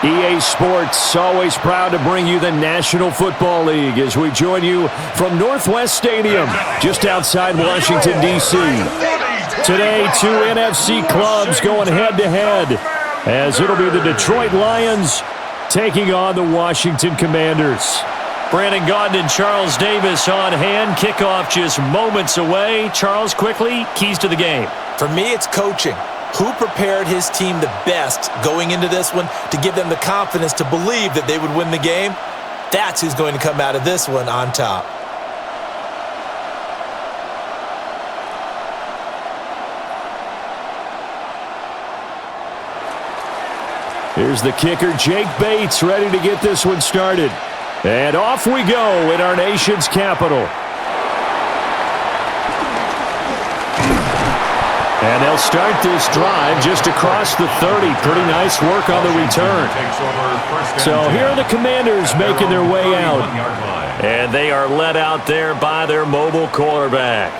EA Sports, always proud to bring you the National Football League as we join you from Northwest Stadium, just outside Washington, D.C. Today, two NFC clubs going head-to-head, as it'll be the Detroit Lions taking on the Washington Commanders. Brandon Gaudin and Charles Davis on hand. Kickoff just moments away. Charles, quickly, keys to the game. For me, it's coaching. Who prepared his team the best going into this one to give them the confidence to believe that they would win the game? That's who's going to come out of this one on top. Here's the kicker, Jake Bates, ready to get this one started. And off we go in our nation's capital. And they'll start this drive just across the 30. Pretty nice work on the return. So here are the Commanders making their way out. And they are led out there by their mobile quarterback.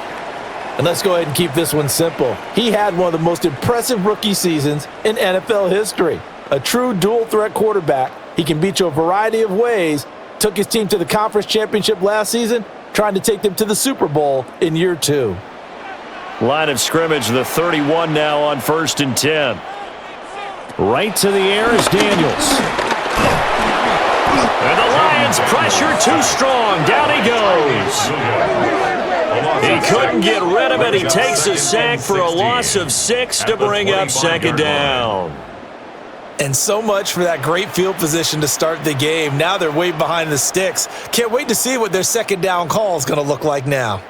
And let's go ahead and keep this one simple. He had one of the most impressive rookie seasons in NFL history. A true dual-threat quarterback. He can beat you a variety of ways. Took his team to the conference championship last season, trying to take them to the Super Bowl in year 2. Line of scrimmage, the 31 now on 1st and 10. Right to the air is Daniels. And the Lions pressure too strong. Down he goes. He couldn't get rid of it. He takes a sack for a loss of 6 to bring up 2nd down. And so much for that great field position to start the game. Now they're way behind the sticks. Can't wait to see what their 2nd down call is going to look like now.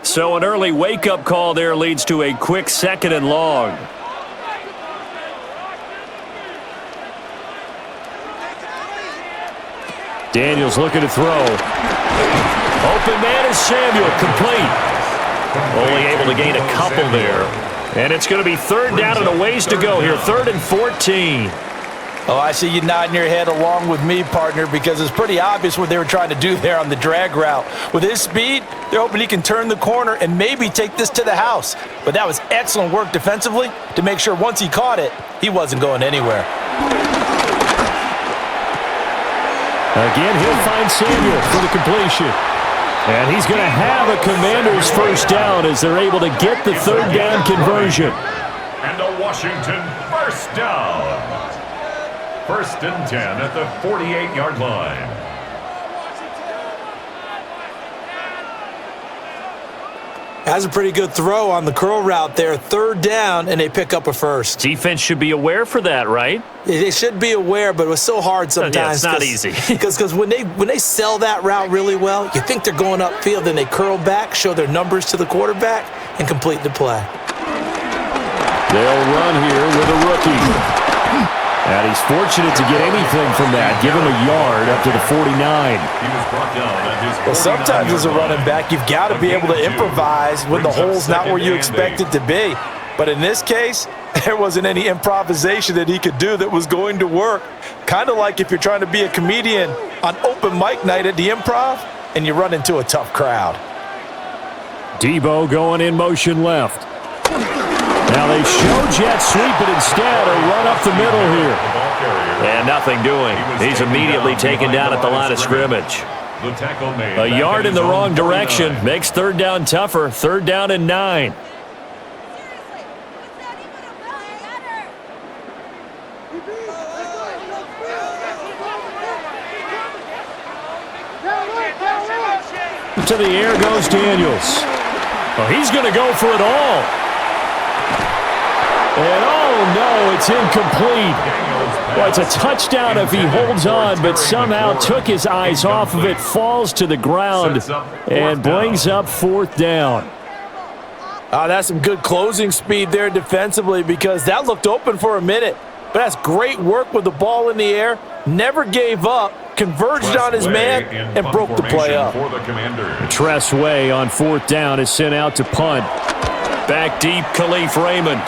So an early wake-up call there leads to a quick 2nd and long. Daniels looking to throw. Open man is Samuel, complete. Only able to gain a couple there. And it's going to be 3rd down and a ways to go here. 3rd and 14. Oh, I see you nodding your head along with me, partner, because it's pretty obvious what they were trying to do there on the drag route. With his speed, they're hoping he can turn the corner and maybe take this to the house. But that was excellent work defensively to make sure once he caught it, he wasn't going anywhere. Again, he'll find Samuel for the completion. And he's going to have a Commanders 1st down as they're able to get the 3rd down conversion. And a Washington 1st down. 1st and 10 at the 48-yard line. Has a pretty good throw on the curl route there. 3rd down, and they pick up a 1st. Defense should be aware for that, right? They should be aware, but it was so hard sometimes. Yeah, it's not easy. Because when they sell that route really well, you think they're going upfield, then they curl back, show their numbers to the quarterback, and complete the play. They'll run here with a rookie. And he's fortunate to get anything from that. Give him a yard up to the 49. Well, sometimes as a running back, you've got to be able to improvise when the hole's not where you expect it to be. But in this case, there wasn't any improvisation that he could do that was going to work. Kind of like if you're trying to be a comedian on open mic night at the Improv and you run into a tough crowd. Debo going in motion left. Now they show jet sweep, but instead a run up the middle here. And nothing doing. He's immediately taken down at the line of scrimmage. A yard in the wrong direction makes 3rd down tougher. 3rd down and 9. To the air goes Daniels. Oh, he's going to go for it all. And oh no, it's incomplete. Well, it's a touchdown if he holds on, but somehow took his eyes off of it, falls to the ground, and brings up 4th down. That's some good closing speed there defensively because that looked open for a minute. But that's great work with the ball in the air. Never gave up, converged on his man, and broke the play up. Tress Way on 4th down is sent out to punt. Back deep, Khalif Raymond.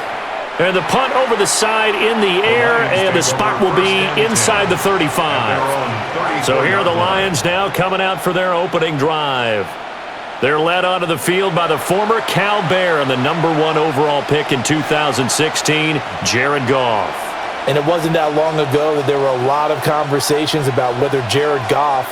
And the punt over the side in the air, and the spot will be inside the 35. So here are the Lions now coming out for their opening drive. They're led onto the field by the former Cal Bear and the #1 overall pick in 2016, Jared Goff. And it wasn't that long ago that there were a lot of conversations about whether Jared Goff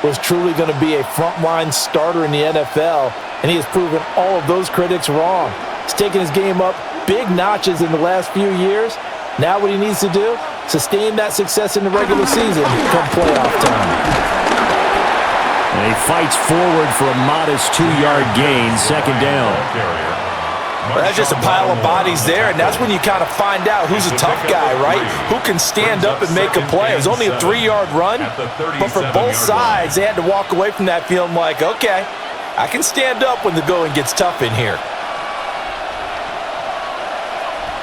was truly going to be a frontline starter in the NFL, and he has proven all of those critics wrong. He's taken his game up big notches in the last few years. Now what he needs to do, sustain that success in the regular season come playoff time. And he fights forward for a modest 2-yard gain, second down. Well, that's just a pile of bodies there, and that's when you kind of find out who's a tough guy, right? Who can stand up and make a play. It was only a 3-yard run, but for both sides, they had to walk away from that feeling like, okay, I can stand up when the going gets tough in here.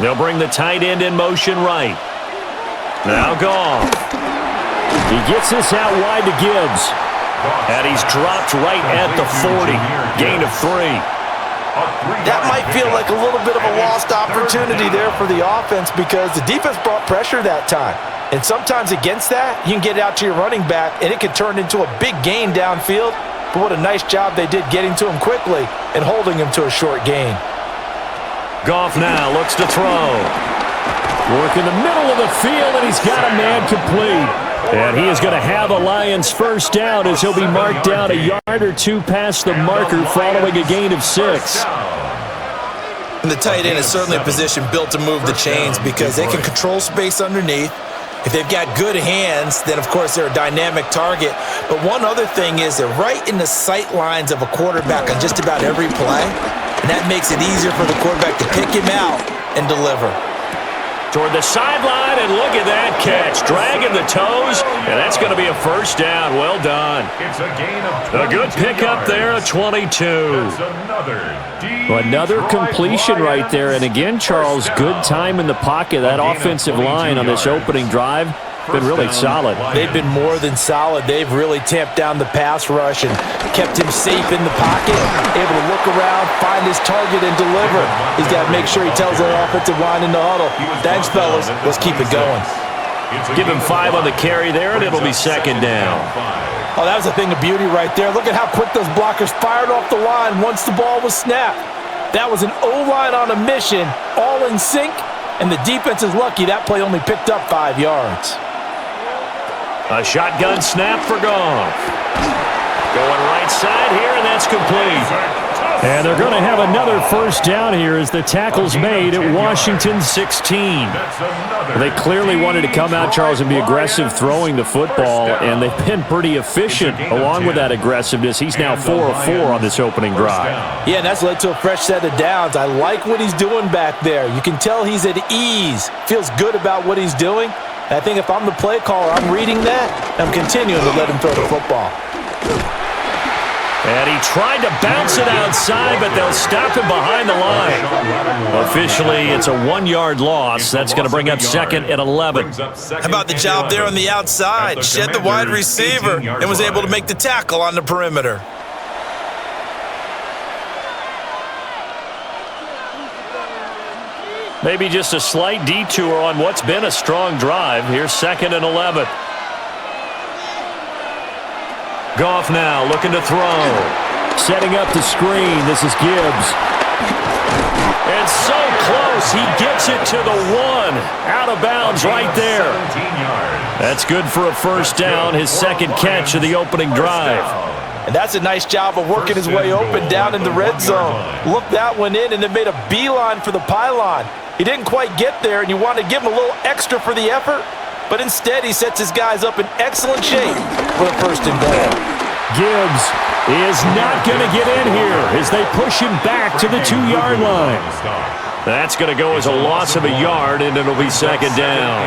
They'll bring the tight end in motion right. Now Goff. He gets this out wide to Gibbs. And he's dropped right at the 40. Gain of 3. That might feel like a little bit of a lost opportunity there for the offense because the defense brought pressure that time. And sometimes against that, you can get it out to your running back, and it can turn into a big gain downfield. But what a nice job they did getting to him quickly and holding him to a short gain. Goff now looks to throw. Work in the middle of the field, and he's got a man complete. And he is going to have a Lions first down as he'll be marked down a yard or two past the marker following a gain of 6. And the tight end is certainly a position built to move the chains because they can control space underneath. If they've got good hands, then of course they're a dynamic target. But one other thing is they're right in the sight lines of a quarterback on just about every play. And that makes it easier for the quarterback to pick him out and deliver. Toward the sideline, and look at that catch. Dragging the toes, and that's going to be a first down. Well done. It's a gain of 22 a good pickup there, a 22. Another completion right there. And again, Charles, good time in the pocket. That offensive line on this opening drive been really solid. They've been more than solid. They've really tamped down the pass rush and kept him safe in the pocket, able to look around, find his target, and deliver. He's got to make sure he tells that offensive line in the huddle, thanks, fellas, let's keep it going. Give him 5 on the carry there, and it'll be second down. Oh, that was a thing of beauty right there. Look at how quick those blockers fired off the line once the ball was snapped. That was an O-line on a mission, all in sync, and the defense is lucky that play only picked up 5 yards. A shotgun snap for Goff. Going right side here, and that's complete. And they're going to have another first down here as the tackle's made at Washington 16. They clearly wanted to come out, Charles, and be aggressive throwing the football, and they've been pretty efficient along with that aggressiveness. He's now 4 of 4 on this opening drive. Yeah, and that's led to a fresh set of downs. I like what he's doing back there. You can tell he's at ease, feels good about what he's doing. I think if I'm the play caller, I'm reading that, and I'm continuing to let him throw the football. And he tried to bounce it outside, but they'll stop him behind the line. Officially, it's a 1-yard loss. That's going to bring up second and 11. How about the job there on the outside? Shed the wide receiver and was able to make the tackle on the perimeter. Maybe just a slight detour on what's been a strong drive. Here's second and 11. Goff now looking to throw. Setting up the screen. This is Gibbs. And so close. He gets it to the 1. Out of bounds right there. That's good for a first down. His second catch of the opening drive. And that's a nice job of working his way open down in the red zone. Looked that one in and then made a beeline for the pylon. He didn't quite get there, and you want to give him a little extra for the effort, but instead he sets his guys up in excellent shape for the first and goal. Gibbs is not going to get in here as they push him back to the 2-yard line. That's going to go as a loss of a yard, and it'll be second down.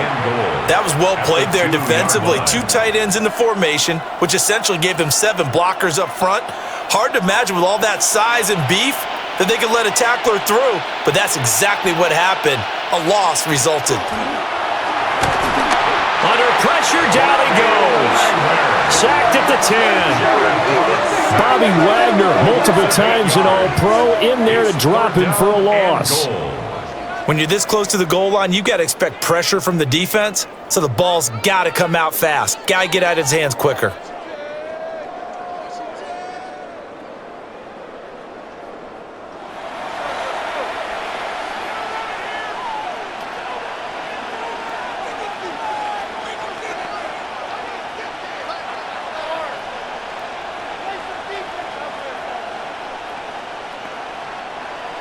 That was well played there defensively. 2 tight ends in the formation, which essentially gave them 7 blockers up front. Hard to imagine with all that size and beef that they could let a tackler through, but that's exactly what happened. A loss resulted. Under pressure, down he goes. Sacked at the 10. Bobby Wagner, multiple times an All-Pro, in there to drop him for a loss. When you're this close to the goal line, you got to expect pressure from the defense, so the ball's got to come out fast. Got to get out of his hands quicker.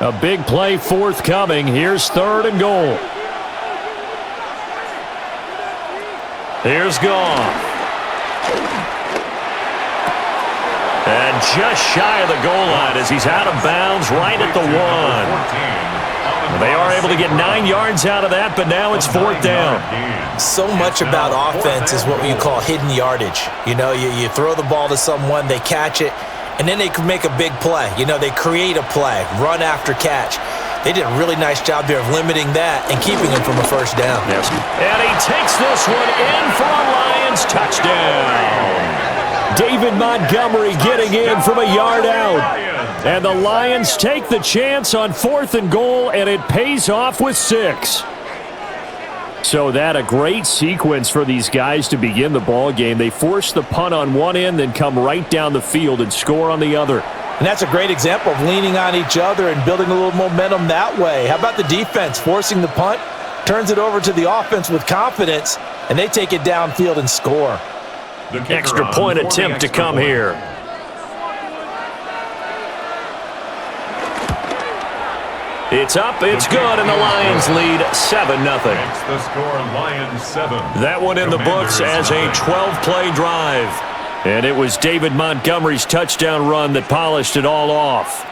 A big play forthcoming. Here's 3rd and goal. Here's Goff. And just shy of the goal line as he's out of bounds right at the 1. They are able to get 9 yards out of that, but now it's 4th down. So much about offense is what you call hidden yardage. You know, you throw the ball to someone, they catch it, and then they can make a big play. You know, they create a play, run after catch. They did a really nice job there of limiting that and keeping him from a 1st down. Yes. And he takes this one in for a Lions touchdown. David Montgomery getting in from a yard out. And the Lions take the chance on 4th and goal, and it pays off with 6. So that a great sequence for these guys to begin the ball game. They force the punt on one end, then come right down the field and score on the other. And that's a great example of leaning on each other and building a little momentum that way. How about the defense forcing the punt, turns it over to the offense with confidence, and they take it downfield and score. Extra point attempt to come here. It's up, it's good, and the Lions lead 7-0. The score, Lions 7. That one in the books as a 12-play drive. And it was David Montgomery's touchdown run that polished it all off.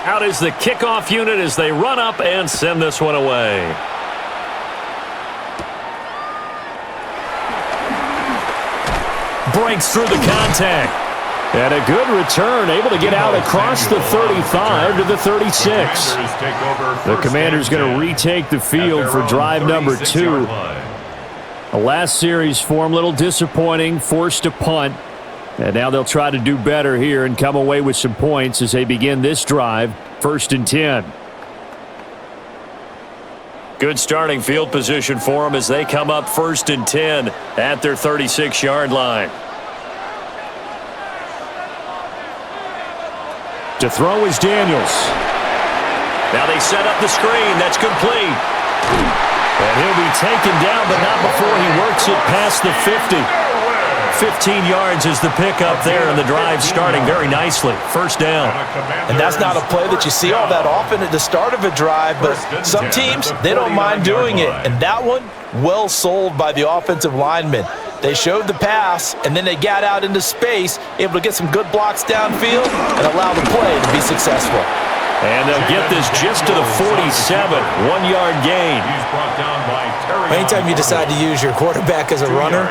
Out is the kickoff unit as they run up and send this one away. Breaks through the contact. And a good return, able to get out across the 35 to the 36. The Commanders going to retake the field for drive number 2. The last series form, a little disappointing, forced to punt. And now they'll try to do better here and come away with some points as they begin this drive, 1st and 10. Good starting field position for them as they come up 1st and 10 at their 36-yard line. To throw is Daniels. Now they set up the screen. That's complete. And he'll be taken down, but not before he works it past the 50. 15 yards is the pickup there, and the drive starting very nicely. 1st down. And that's not a play that you see all that often at the start of a drive, but some teams, they don't mind doing it. And that one, well sold by the offensive lineman. They showed the pass, and then they got out into space, able to get some good blocks downfield and allow the play to be successful. And they'll get this just to the 47, 1-yard gain. Anytime you decide to use your quarterback as a runner,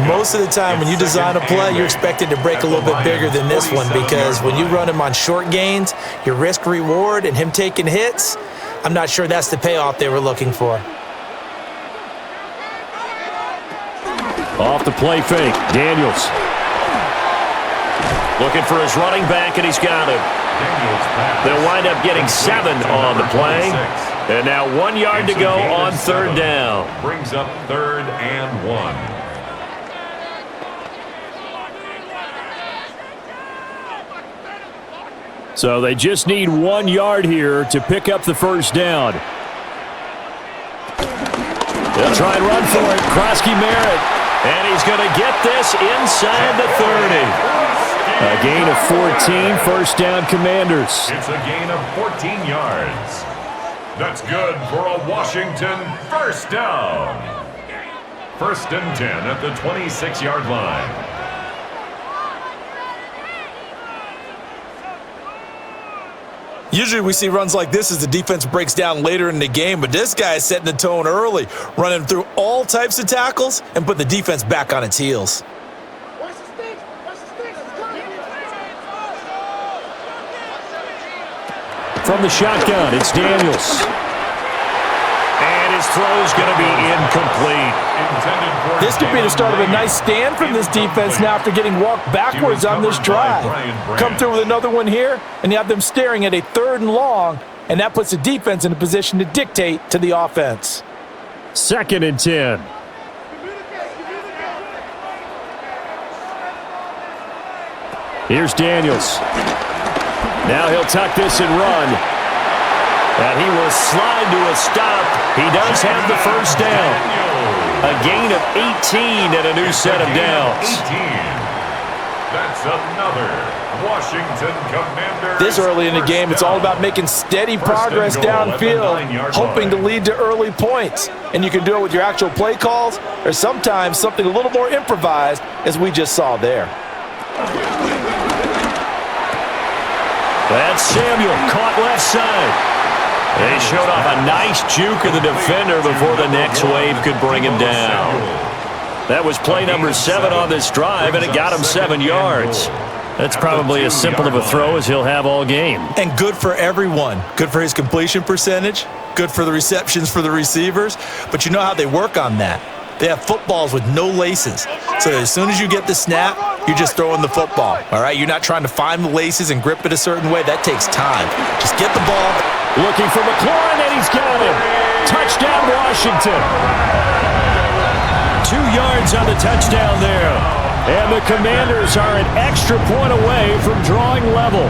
most of the time when you design a play, you're expected to break a little bit bigger than this one, because when you run him on short gains, your risk-reward and him taking hits, I'm not sure that's the payoff they were looking for. Off the play fake, Daniels. Looking for his running back, and he's got him. They'll wind up getting 7 on the play. And now 1 yard to go on 3rd down. Brings up 3rd and 1. So they just need 1 yard here to pick up the 1st down. They'll try and run for it. Krosky Merritt. And he's going to get this inside the 30. A gain of 14, 1st down Commanders. It's a gain of 14 yards. That's good for a Washington 1st down. 1st and 10 at the 26-yard line. Usually we see runs like this as the defense breaks down later in the game, but this guy is setting the tone early, running through all types of tackles and put the defense back on its heels. From the shotgun, it's Daniels. And his throw's going to be incomplete. This could be the start of a nice stand from this defense now after getting walked backwards on this drive. Come through with another one here, and you have them staring at a 3rd and long, and that puts the defense in a position to dictate to the offense. 2nd and 10. Here's Daniels. Now he'll tuck this and run. And he will slide to a stop. He does have the first down. A gain of 18 and a new set of downs. That's another Washington Commanders. This early in the game, it's all about making steady progress downfield, hoping to lead to early points. And you can do it with your actual play calls or sometimes something a little more improvised, as we just saw there. That's Samuel, caught left side. They showed off a nice juke of the defender before the next wave could bring him down. That was play number 7 on this drive, and it got him 7 yards. That's probably as simple of a throw as he'll have all game. And good for everyone. Good for his completion percentage, good for the receptions for the receivers. But you know how they work on that. They have footballs with no laces. So as soon as you get the snap, you're just throwing the football. All right, you're not trying to find the laces and grip it a certain way. That takes time. Just get the ball. Looking for McLaurin, and he's got him. Touchdown, Washington. 2 yards on the touchdown there. And the Commanders are an extra point away from drawing level.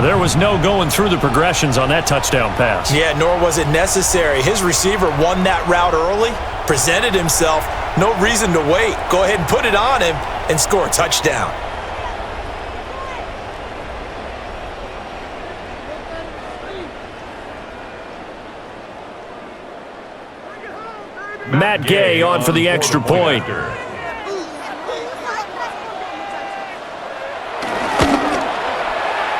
There was no going through the progressions on that touchdown pass. Yeah, nor was it necessary. His receiver won that route early, presented himself. No reason to wait. Go ahead and put it on him and score a touchdown. Matt Gay on for the extra point.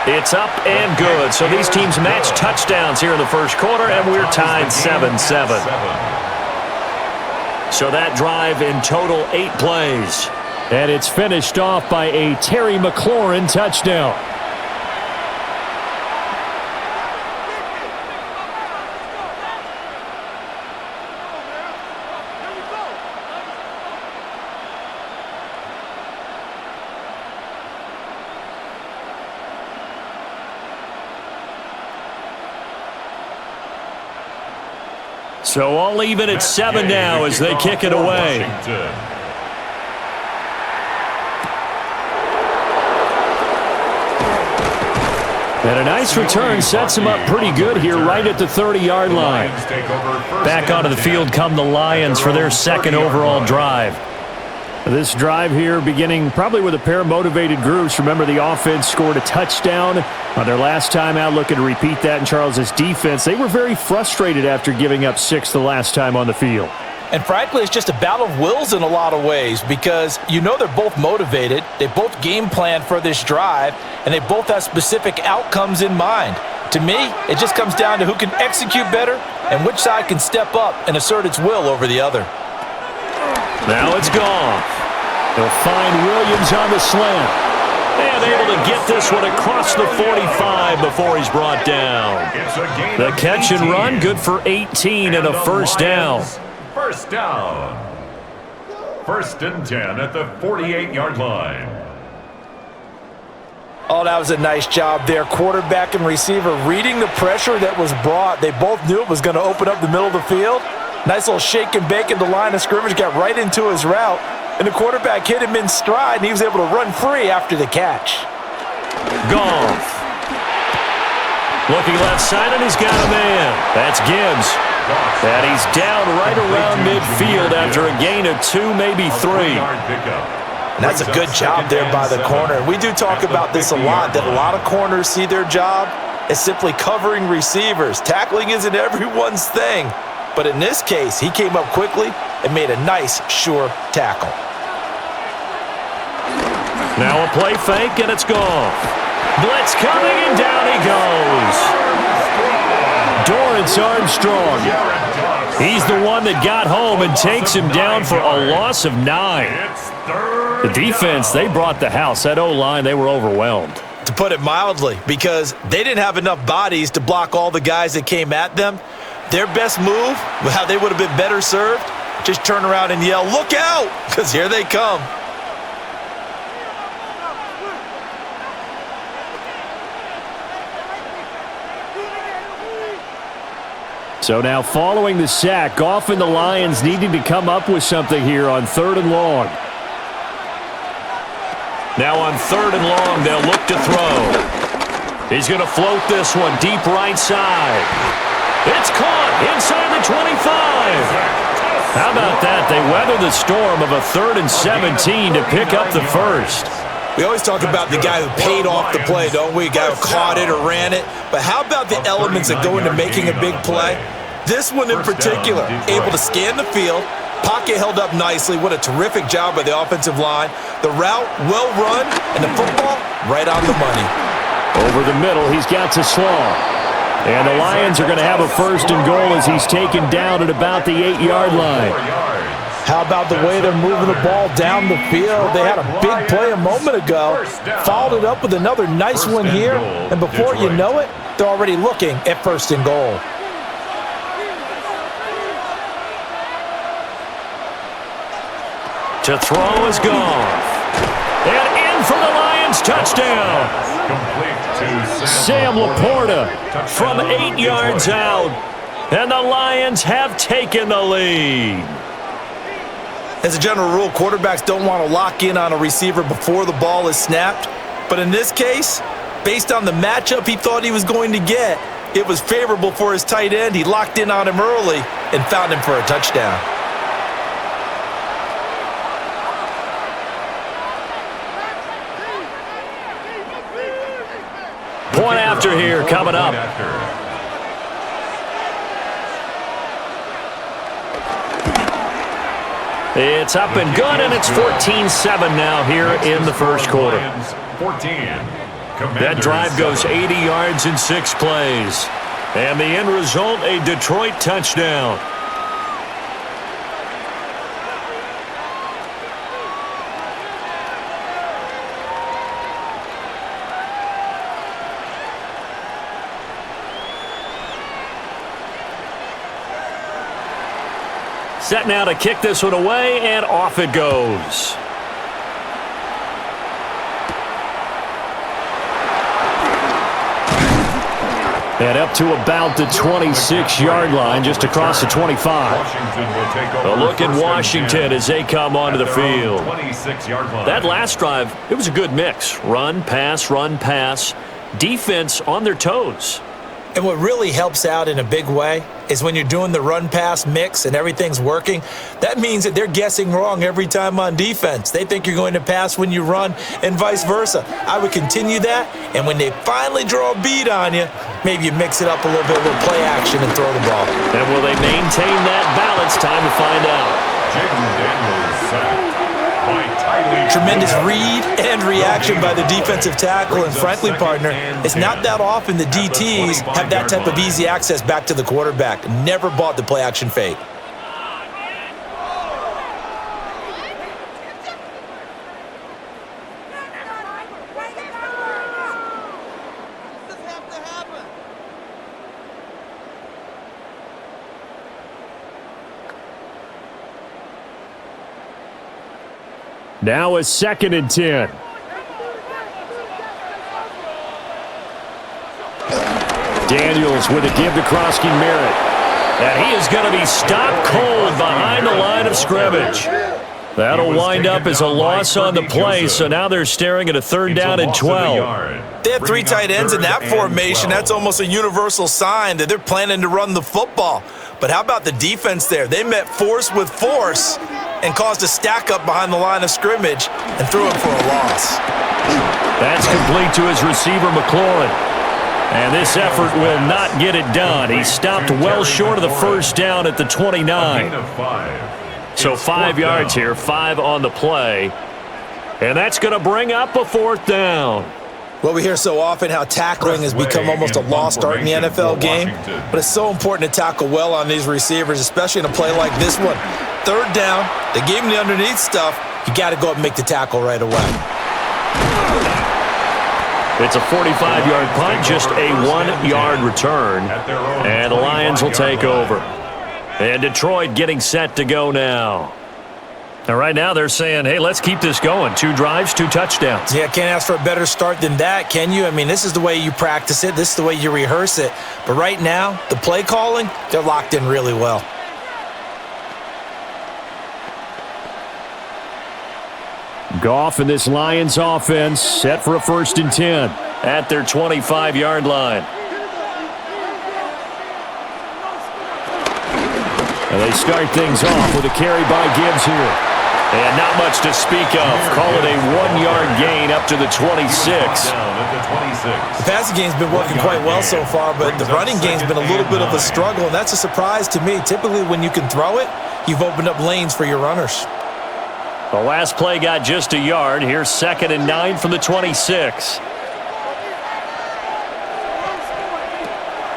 It's up and good. So these teams match touchdowns here in the first quarter, and we're tied 7-7. So that drive in total 8 plays. And it's finished off by a Terry McLaurin touchdown. So all even at 7 now as they kick it away. And a nice return sets him up pretty good here right at the 30-yard line. Back onto the field come the Lions for their 2nd overall drive. This drive here beginning probably with a pair of motivated groups. Remember, the offense scored a touchdown on their last time out, looking to repeat that in Charles's defense. They were very frustrated after giving up 6 the last time on the field. And frankly, it's just a battle of wills in a lot of ways because you know they're both motivated, they both game plan for this drive, and they both have specific outcomes in mind. To me, it just comes down to who can execute better and which side can step up and assert its will over the other. Now it's gone. They'll find Williams on the slant. And able to get this one across the 45 before he's brought down. The catch and run, good for 18 and a first down. First down. 1st and 10 at the 48-yard line. Oh, that was a nice job there. Quarterback and receiver reading the pressure that was brought. They both knew it was going to open up the middle of the field. Nice little shake and bake in the line of scrimmage, got right into his route. And the quarterback hit him in stride, and he was able to run free after the catch. Goff. Looking left side, and he's got a man. That's Gibbs. And he's down right around midfield after a gain of 2, maybe 3. And that's a good job there by the corner. We do talk about this a lot, that a lot of corners see their job as simply covering receivers. Tackling isn't everyone's thing. But in this case, he came up quickly and made a nice, sure tackle. Now a play fake, and it's gone. Blitz coming, and down he goes. Dorrance Armstrong. He's the one that got home and takes him down for a loss of 9. The defense, they brought the house. That O-line, they were overwhelmed. to put it mildly, because they didn't have enough bodies to block all the guys that came at them. Their best move, how they would have been better served, just turn around and yell, "Look out!" because here they come. So now following the sack, Goff and the Lions needing to come up with something here on 3rd and long. Now on 3rd and long, they'll look to throw. He's going to float this one deep right side. It's caught inside the 25. How about that? They weather the storm of a 3rd and 17 to pick up the first. We always talk about the guy who paid off the play, don't we? The guy who caught it or ran it. But how about the elements that go into making a big play? This one in particular, able to scan the field, pocket held up nicely. What a terrific job by the offensive line. The route, well run, and the football, right on the money. Over the middle, he's got to Slaw. And the Lions are going to have a 1st and goal as he's taken down at about the 8-yard line. How about the way they're moving the ball down the field? They had a big play a moment ago, followed it up with another nice one here, and before you know it, they're already looking at 1st and goal. To throw is Goff. And in for the Lions touchdown. Sam Laporta from 8 yards out. And the Lions have taken the lead. As a general rule, quarterbacks don't want to lock in on a receiver before the ball is snapped. But in this case, based on the matchup he thought he was going to get, it was favorable for his tight end. He locked in on him early and found him for a touchdown. Point after here coming up. It's up and good, and it's 14-7 now here in the first quarter. That drive goes 80 yards in 6 plays. And the end result, a Detroit touchdown. Set now to kick this one away, and off it goes. And up to about the 26-yard line, just across the 25. A look at Washington as they come onto the field. That last drive, it was a good mix. Run, pass, defense on their toes. And what really helps out in a big way is when you're doing the run-pass mix and everything's working, that means that they're guessing wrong every time on defense. They think you're going to pass when you run and vice versa. I would continue that, and when they finally draw a bead on you, maybe you mix it up a little bit with play action and throw the ball. And will they maintain that balance? Time to find out. Tremendous read and reaction by the defensive tackle, and frankly, partner, it's not that often the DTs have that type of easy access back to the quarterback. Never bought the play action fake. Now a 2nd and 10. Daniels with a give to Krosky Merritt. And he is going to be stopped cold behind the line of scrimmage. That'll wind up as a loss on the play, so now they're staring at a 3rd down and 12. They have 3 tight ends in that formation. That's almost a universal sign that they're planning to run the football. But how about the defense there? They met force with force and caused a stack up behind the line of scrimmage and threw it for a loss. That's complete to his receiver, McLaurin. And this effort will not get it done. He stopped well short of the 1st down at the 29. So 5 yards here, 5 on the play. And that's going to bring up a 4th down. Well, we hear so often how tackling has become almost a lost art in the NFL game, but it's so important to tackle well on these receivers, especially in a play like this one. 3rd down, they gave him the underneath stuff. You got to go up and make the tackle right away. It's a 45-yard punt, just a 1-yard return. And the Lions will take over. And Detroit getting set to go now. And right now they're saying, hey, let's keep this going. 2 drives, 2 touchdowns. Yeah, can't ask for a better start than that, can you? I mean, this is the way you practice it. This is the way you rehearse it. But right now, the play calling, they're locked in really well. Goff and this Lions offense set for a 1st and 10. At their 25-yard line. And they start things off with a carry by Gibbs here. And not much to speak of. Call it a 1-yard gain up to the 26. The passing game's been working quite well so far, but the running game's been a little bit of a struggle, and that's a surprise to me. Typically, when you can throw it, you've opened up lanes for your runners. The last play got just a yard. Here's 2nd and 9 from the 26.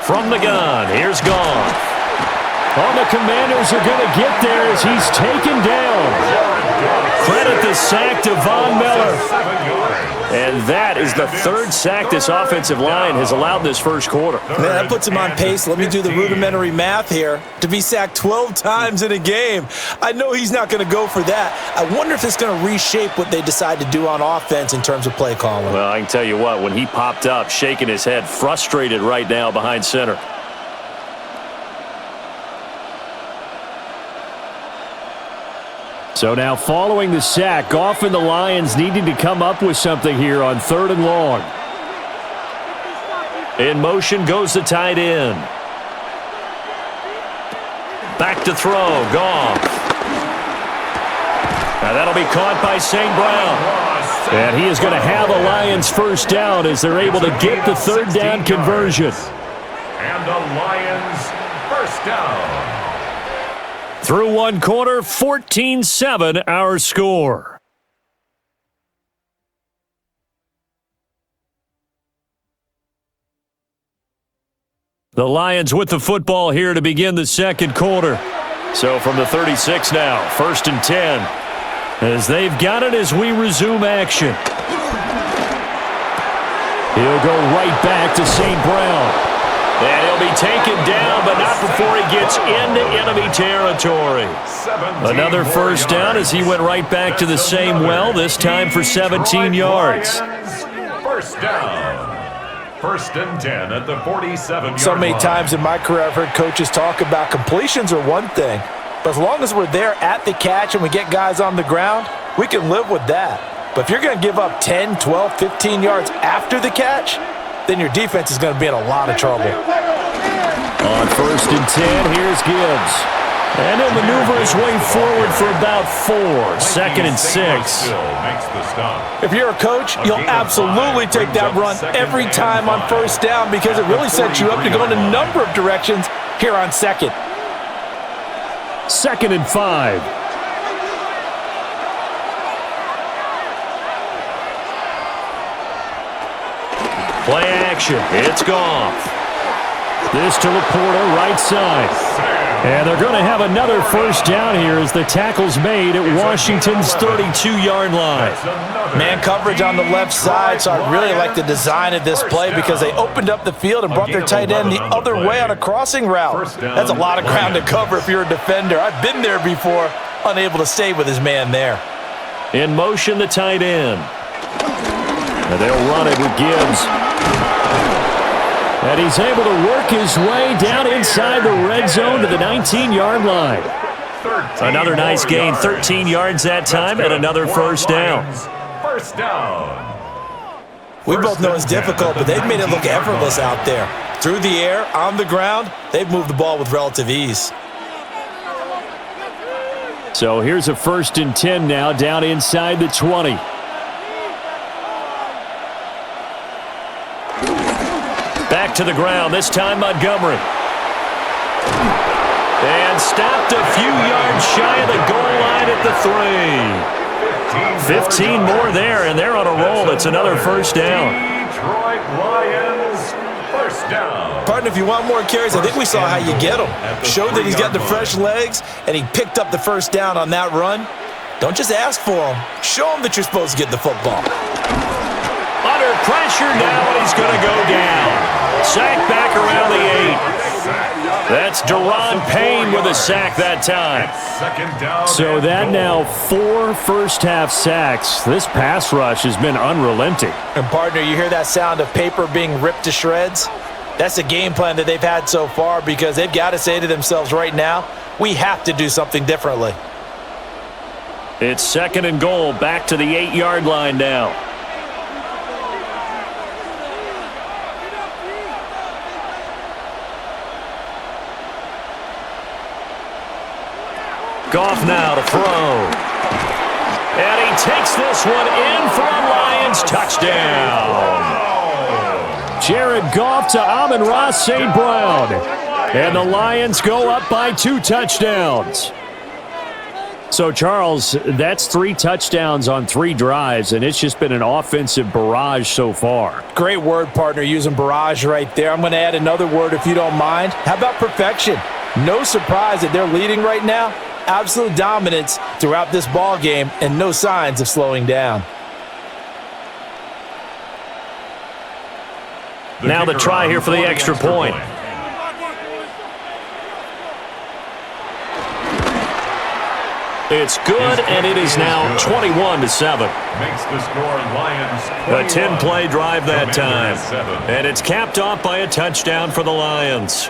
From the gun, here's Goff. Oh, the Commanders are going to get there as he's taken down. Credit the sack to Von Miller. And that is the 3rd sack this offensive line has allowed this first quarter. Man, that puts him on pace. Let me do the rudimentary math here. To be sacked 12 times in a game, I know he's not going to go for that. I wonder if it's going to reshape what they decide to do on offense in terms of play calling. Well, I can tell you what, when he popped up, shaking his head, frustrated right now behind center. So now following the sack, Goff and the Lions needing to come up with something here on 3rd and long. In motion goes the tight end. Back to throw, Goff. Now that'll be caught by St. Brown. And he is going to have a Lions first down as they're able to get the 3rd down conversion. And the Lions first down. Through 1 quarter, 14-7 our score. The Lions with the football here to begin the 2nd quarter. So from the 36 now, 1st and 10. As they've got it as we resume action. He'll go right back to St. Brown. And he'll be taken down, but not before he gets into enemy territory. Another first down as he went right back to the same well, this time for 17 yards. First down. 1st and 10 at the 47-yard line. So many times in my career I've heard coaches talk about completions are one thing, but as long as we're there at the catch and we get guys on the ground, we can live with that. But if you're going to give up 10, 12, 15 yards after the catch, then your defense is going to be in a lot of trouble. On 1st and 10, here's Gibbs. And he'll maneuver his way forward for about 4. 2nd and 6. If you're a coach, you'll absolutely take that run every time on 1st down because it really sets you up to go in a number of directions here on 2nd. 2nd and 5. Play action. It's Goff. This to Laporta, right side. And they're going to have another first down here as the tackle's made at Washington's 32-yard line. Man coverage on the left side, so I really like the design of this play because they opened up the field and brought their tight end the other way on a crossing route. That's a lot of ground to cover if you're a defender. I've been there before, unable to stay with his man there. In motion, the tight end. And they'll run it with Gibbs. And he's able to work his way down inside the red zone to the 19-yard line. Another nice gain, 13 yards that time, and another first down. First down. We both know it's difficult, but they've made it look effortless out there. Through the air, on the ground, they've moved the ball with relative ease. So here's a 1st and 10 now down inside the 20. Back to the ground, this time Montgomery. And stopped a few yards shy of the goal line at the 3. 15 more there, and they're on a roll. It's another first down. Detroit Lions, first down. Partner, if you want more carries, I think we saw how you get him. Showed that he's got the fresh legs, and he picked up the first down on that run. Don't just ask for him. Show him that you're supposed to get the football. Under pressure now, and he's going to go down. Sacked back around the 8. That's Daron Payne with a sack that time. So that now 4 first-half sacks. This pass rush has been unrelenting. And, partner, you hear that sound of paper being ripped to shreds? That's a game plan that they've had so far because they've got to say to themselves right now, we have to do something differently. It's 2nd and goal, back to the 8-yard line now. Goff now to throw. And he takes this one in for a Lions touchdown. Jared Goff to Amon-Ra St. Brown. And the Lions go up by 2 touchdowns. So, Charles, that's 3 touchdowns on 3 drives, and it's just been an offensive barrage so far. Great word, partner, using barrage right there. I'm going to add another word if you don't mind. How about perfection? No surprise that they're leading right now. Absolute dominance throughout this ball game and no signs of slowing down. Now the try here for the extra point. It's good, and it is now 21-7. Makes the score Lions. A 10-play drive that time. And it's capped off by a touchdown for the Lions.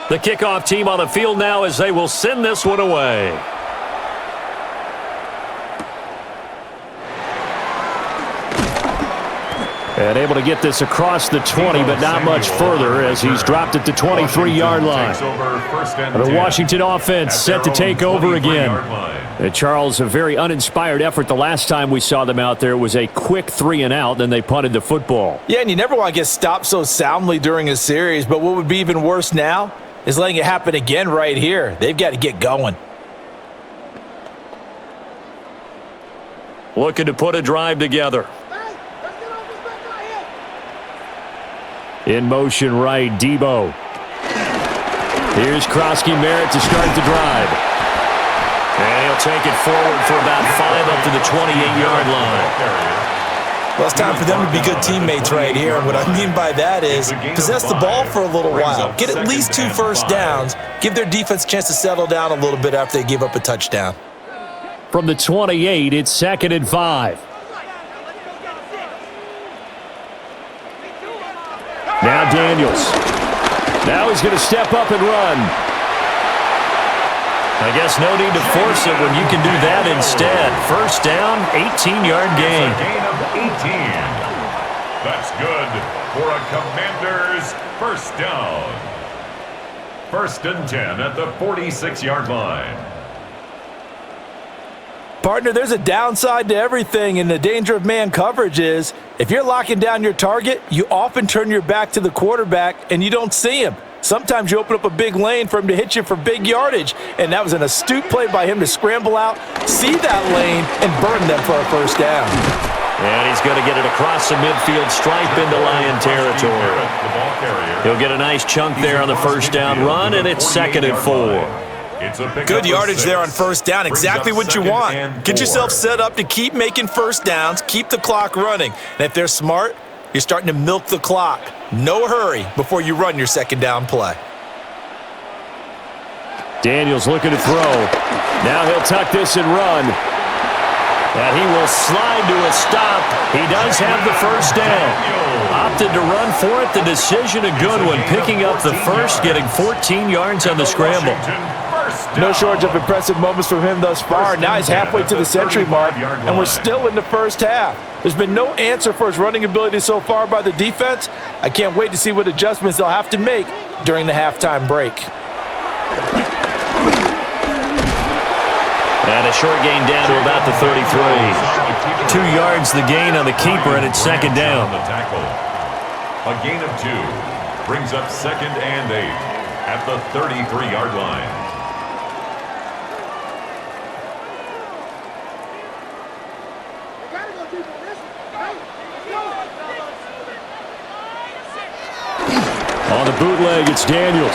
The kickoff team on the field now as they will send this one away. And able to get this across the 20, but not much further as he's dropped it to 23-yard line. The Washington offense set to take over again. And Charles, a very uninspired effort the last time we saw them out there. It was a quick 3 and out, then they punted the football. Yeah, and you never want to get stopped so soundly during a series, but what would be even worse now is letting it happen again right here. They've got to get going. Looking to put a drive together. In motion right, Debo. Here's Krosky-Merritt to start the drive. And he'll take it forward for about 5 up to the 28-yard line. Well, it's time for them to be good teammates right here. And what I mean by that is possess the ball for a little while. Get at least 2 first downs. Give their defense a chance to settle down a little bit after they give up a touchdown. From the 28, it's 2nd and 5. Now Daniels. Now he's going to step up and run. I guess no need to force it when you can do that instead. First down, 18-yard gain. A gain of 18. That's good for a Commanders first down. 1st and 10 at the 46-yard line. Partner, there's a downside to everything, and the danger of man coverage is if you're locking down your target, you often turn your back to the quarterback and you don't see him. Sometimes you open up a big lane for him to hit you for big yardage, and that was an astute play by him to scramble out, see that lane, and burn them for a first down. And he's going to get it across the midfield stripe into Lion territory. He'll get a nice chunk there on the first down run, and it's 2nd and 4. Good yardage there on first down, exactly what you want. Get yourself set up to keep making first downs, keep the clock running. And if they're smart, you're starting to milk the clock. No hurry before you run your second down play. Daniels looking to throw. Now he'll tuck this and run. And he will slide to a stop. He does have the first down. Opted to run for it. The decision a good one. Picking up the first, getting 14 yards on the scramble. No shortage of impressive moments from him thus far. Now he's halfway to the century mark, and we're still in the first half. There's been no answer for his running ability so far by the defense. I can't wait to see what adjustments they'll have to make during the halftime break. And a short gain down to about the 33. 2 yards the gain on the keeper, and it's 2nd down. A gain of 2. brings up 2nd and 8 at the 33-yard line. On the bootleg, it's Daniels.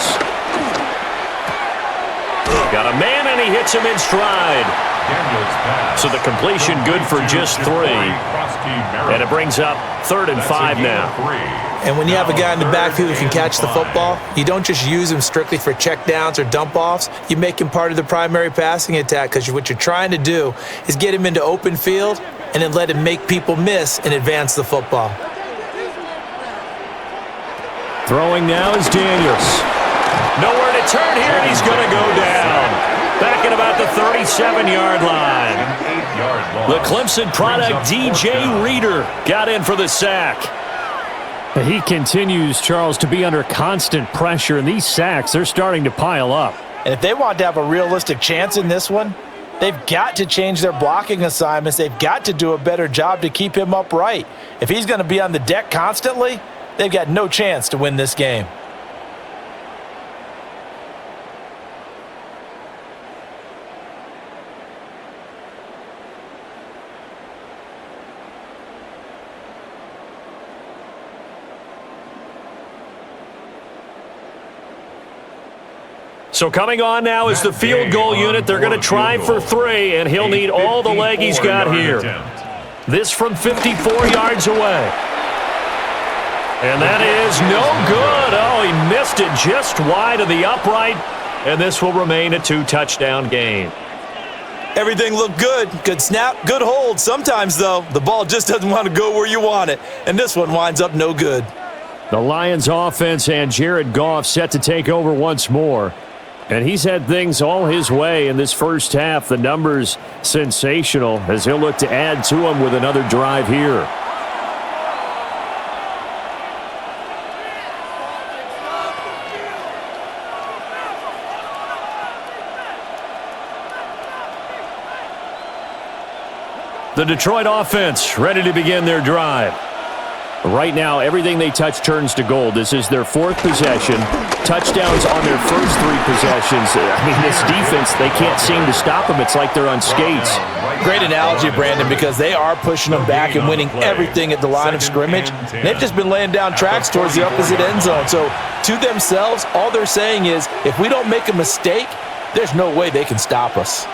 Got a man, and he hits him in stride. So the completion good for just 3. And it brings up 3rd and 5 now. And when you have a guy in the backfield who can catch the football, you don't just use him strictly for checkdowns or dump-offs. You make him part of the primary passing attack, because what you're trying to do is get him into open field and then let him make people miss and advance the football. Throwing now is Daniels. Nowhere to turn here, and he's going to go down. Back at about the 37-yard line. The Clemson product, DJ Reader, got in for the sack. He continues, Charles, to be under constant pressure, and these sacks, they're starting to pile up. And if they want to have a realistic chance in this one, they've got to change their blocking assignments. They've got to do a better job to keep him upright. If he's going to be on the deck constantly, they've got no chance to win this game. So coming on now is the field goal unit. They're going to try for 3, and he'll need all the leg he's got here. This from 54 yards away. And that is no good. Oh, he missed it just wide of the upright, and this will remain a 2-touchdown game. Everything looked good. Good snap, good hold. Sometimes, though, the ball just doesn't want to go where you want it, and this one winds up no good. The Lions offense and Jared Goff set to take over once more. And he's had things all his way in this first half. The numbers sensational as he'll look to add to them with another drive here. The Detroit offense ready to begin their drive. Right now, everything they touch turns to gold. This is their 4th possession. Touchdowns on their first 3 possessions. I mean, this defense, they can't seem to stop them. It's like they're on skates. Great analogy, Brandon, because they are pushing them back and winning everything at the line of scrimmage. They've just been laying down tracks towards the opposite end zone. So to themselves, all they're saying is, if we don't make a mistake, there's no way they can stop us.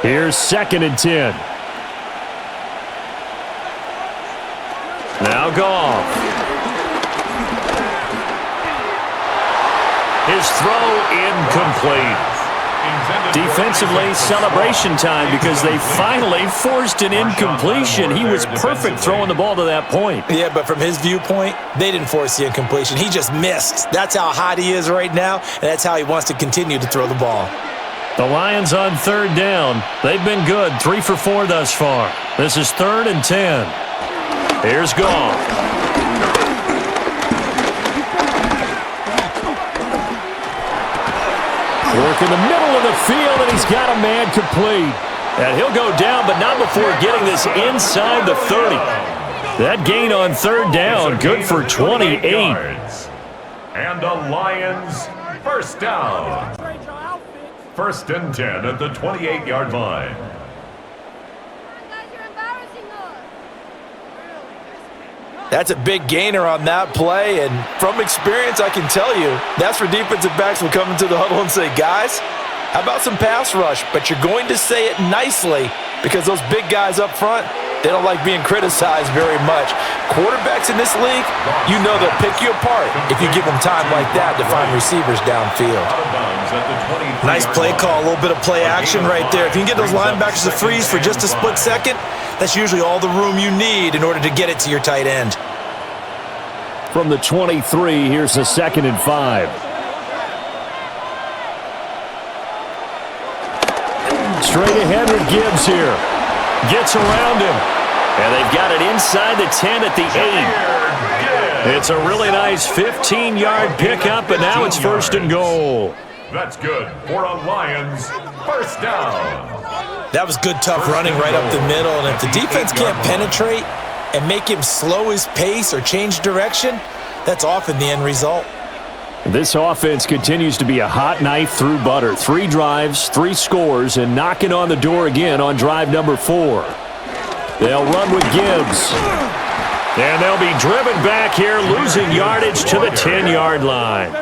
Here's 2nd and 10. Now Goff. His throw incomplete. Defensively, celebration time because they finally forced an incompletion. He was perfect throwing the ball to that point. Yeah, but from his viewpoint, they didn't force the incompletion. He just missed. That's how hot he is right now, and that's how he wants to continue to throw the ball. The Lions on 3rd down. They've been good, 3 for 4 thus far. This is 3rd and 10. Here's Goff. Work in the middle of the field, and he's got a man complete. And he'll go down, but not before getting this inside the 30. That gain on 3rd down, good for 28. And the Lions first down. 1st and 10 at the 28-yard line. That's a big gainer on that play, and from experience, I can tell you, that's where defensive backs will come into the huddle and say, guys, how about some pass rush? But you're going to say it nicely because those big guys up front, they don't like being criticized very much. Quarterbacks in this league, you know they'll pick you apart if you give them time like that to find receivers downfield. Nice play call, a little bit of play action right there. If you can get those linebackers to freeze for just a split second, that's usually all the room you need in order to get it to your tight end. From the 23, here's a 2nd and 5. Straight ahead with Gibbs here. Gets around him. And they've got it inside the 10 at the 8. It's a really nice 15-yard pickup, and now it's 1st and goal. That's good for a Lions first down. That was good, tough running right up the middle, and if the defense can't penetrate and make him slow his pace or change direction, that's often the end result. This offense continues to be a hot knife through butter. 3 drives, 3 scores, and knocking on the door again on drive number 4. They'll run with Gibbs. And they'll be driven back here, losing yardage to the 10-yard line.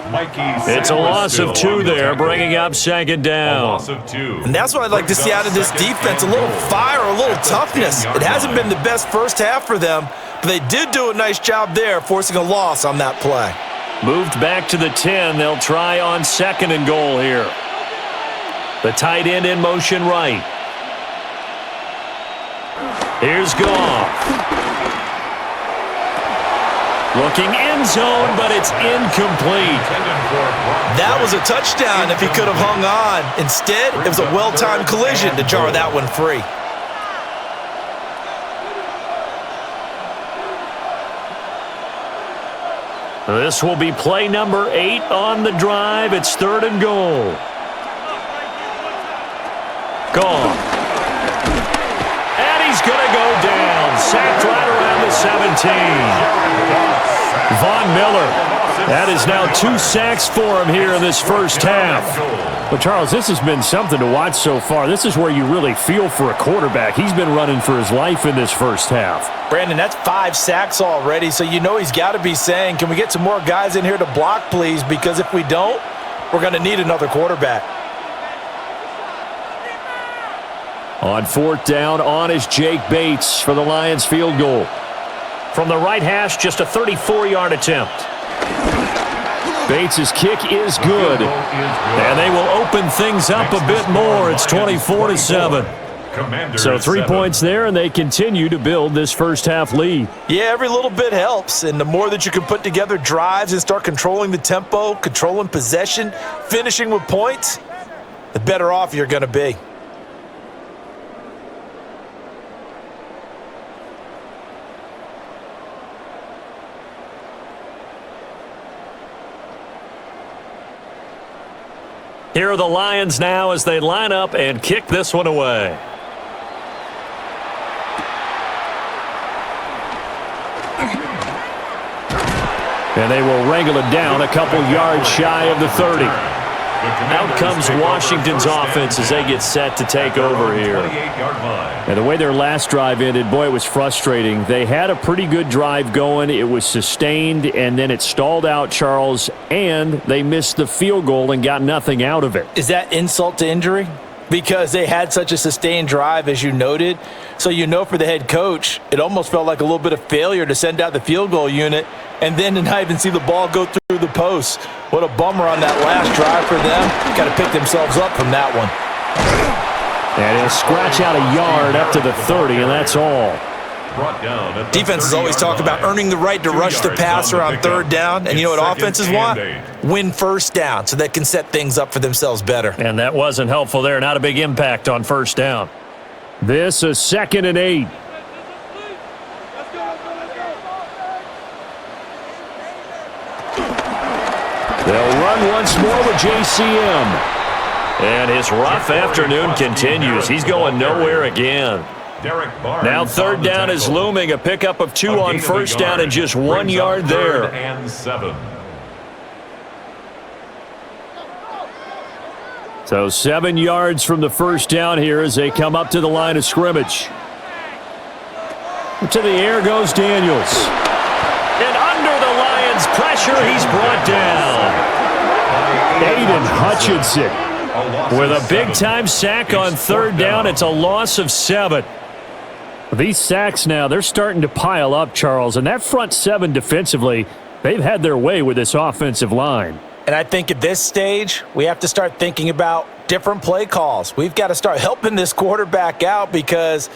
It's a loss of 2 there, bringing up second down. And that's what I'd like to see out of this defense, a little fire, a little toughness. It hasn't been the best first half for them, but they did do a nice job there, forcing a loss on that play. Moved back to the 10. They'll try on 2nd and goal here. The tight end in motion right. Here's Goff. Looking end zone, but it's incomplete. That was a touchdown if he could have hung on. Instead, it was a well-timed collision to jar that one free. This will be play number 8 on the drive. It's 3rd and goal. Goff. And he's going to go down. Sacked right around the 17. Von Miller. That is now 2 sacks for him here in this first half. But, Charles, this has been something to watch so far. This is where you really feel for a quarterback. He's been running for his life in this first half. Brandon, that's 5 sacks already, so you know he's got to be saying, can we get some more guys in here to block, please? Because if we don't, we're going to need another quarterback. On 4th down, on is Jake Bates for the Lions field goal. From the right hash, just a 34-yard attempt. Bates' kick is good. And they will open things up a bit more. It's 24-7. So 3 points there, and they continue to build this first half lead. Yeah, every little bit helps, and the more that you can put together drives and start controlling the tempo, controlling possession, finishing with points, the better off you're going to be. Here are the Lions now as they line up and kick this one away. And they will wrangle it down a couple yards shy of the 30. Out comes Washington's offense as they get set to take over here. And the way their last drive ended, boy, it was frustrating. They had a pretty good drive going. It was sustained, and then it stalled out, Charles, and they missed the field goal and got nothing out of it. Is that insult to injury? Because they had such a sustained drive, as you noted. So you know for the head coach, it almost felt like a little bit of failure to send out the field goal unit and then to not even see the ball go through the post. What a bummer on that last drive for them. Got to pick themselves up from that one. And he'll scratch out a yard up to the 30, and that's all. Defenses always talk about earning the right to rush the passer on 3rd down. And you know what offenses want? Win 1st down so they can set things up for themselves better. And that wasn't helpful there. Not a big impact on 1st down. This is 2nd and 8. They'll run once more with JCM. And his rough afternoon continues. He's going nowhere again. Now 3rd down is looming. A pickup of 2 on 1st down and just 1 yard there. So 7 yards from the 1st down here as they come up to the line of scrimmage. To the air goes Daniels. And under the Lions' pressure, he's brought down. Aiden Hutchinson with a big-time sack on 3rd down. It's a loss of 7. These sacks now, they're starting to pile up, Charles. And that front 7 defensively, they've had their way with this offensive line. And I think at this stage, we have to start thinking about different play calls. We've got to start helping this quarterback out because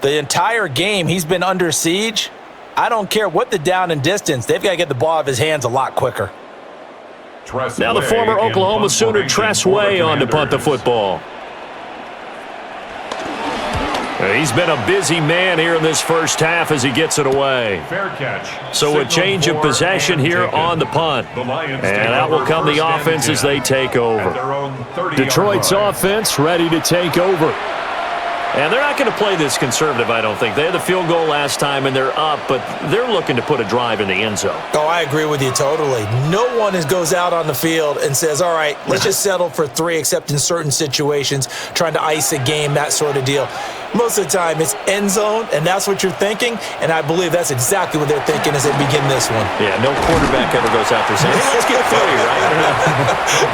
the entire game he's been under siege. I don't care what the down and distance. They've got to get the ball out of his hands a lot quicker. Now the former Oklahoma Sooner Tress Way on to punt the football. He's been a busy man here in this first half as he gets it away. Fair catch. So a change of possession here on the punt. And out will come the offense as they take over. Detroit's offense ready to take over. And they're not going to play this conservative, I don't think. They had the field goal last time, and they're up, but they're looking to put a drive in the end zone. Oh, I agree with you totally. No one goes out on the field and says, all right, let's just settle for 3, except in certain situations, trying to ice a game, that sort of deal. Most of the time, it's end zone, and that's what you're thinking, and I believe that's exactly what they're thinking as they begin this one. Yeah, no quarterback ever goes out there saying, hey, let's get 3, right?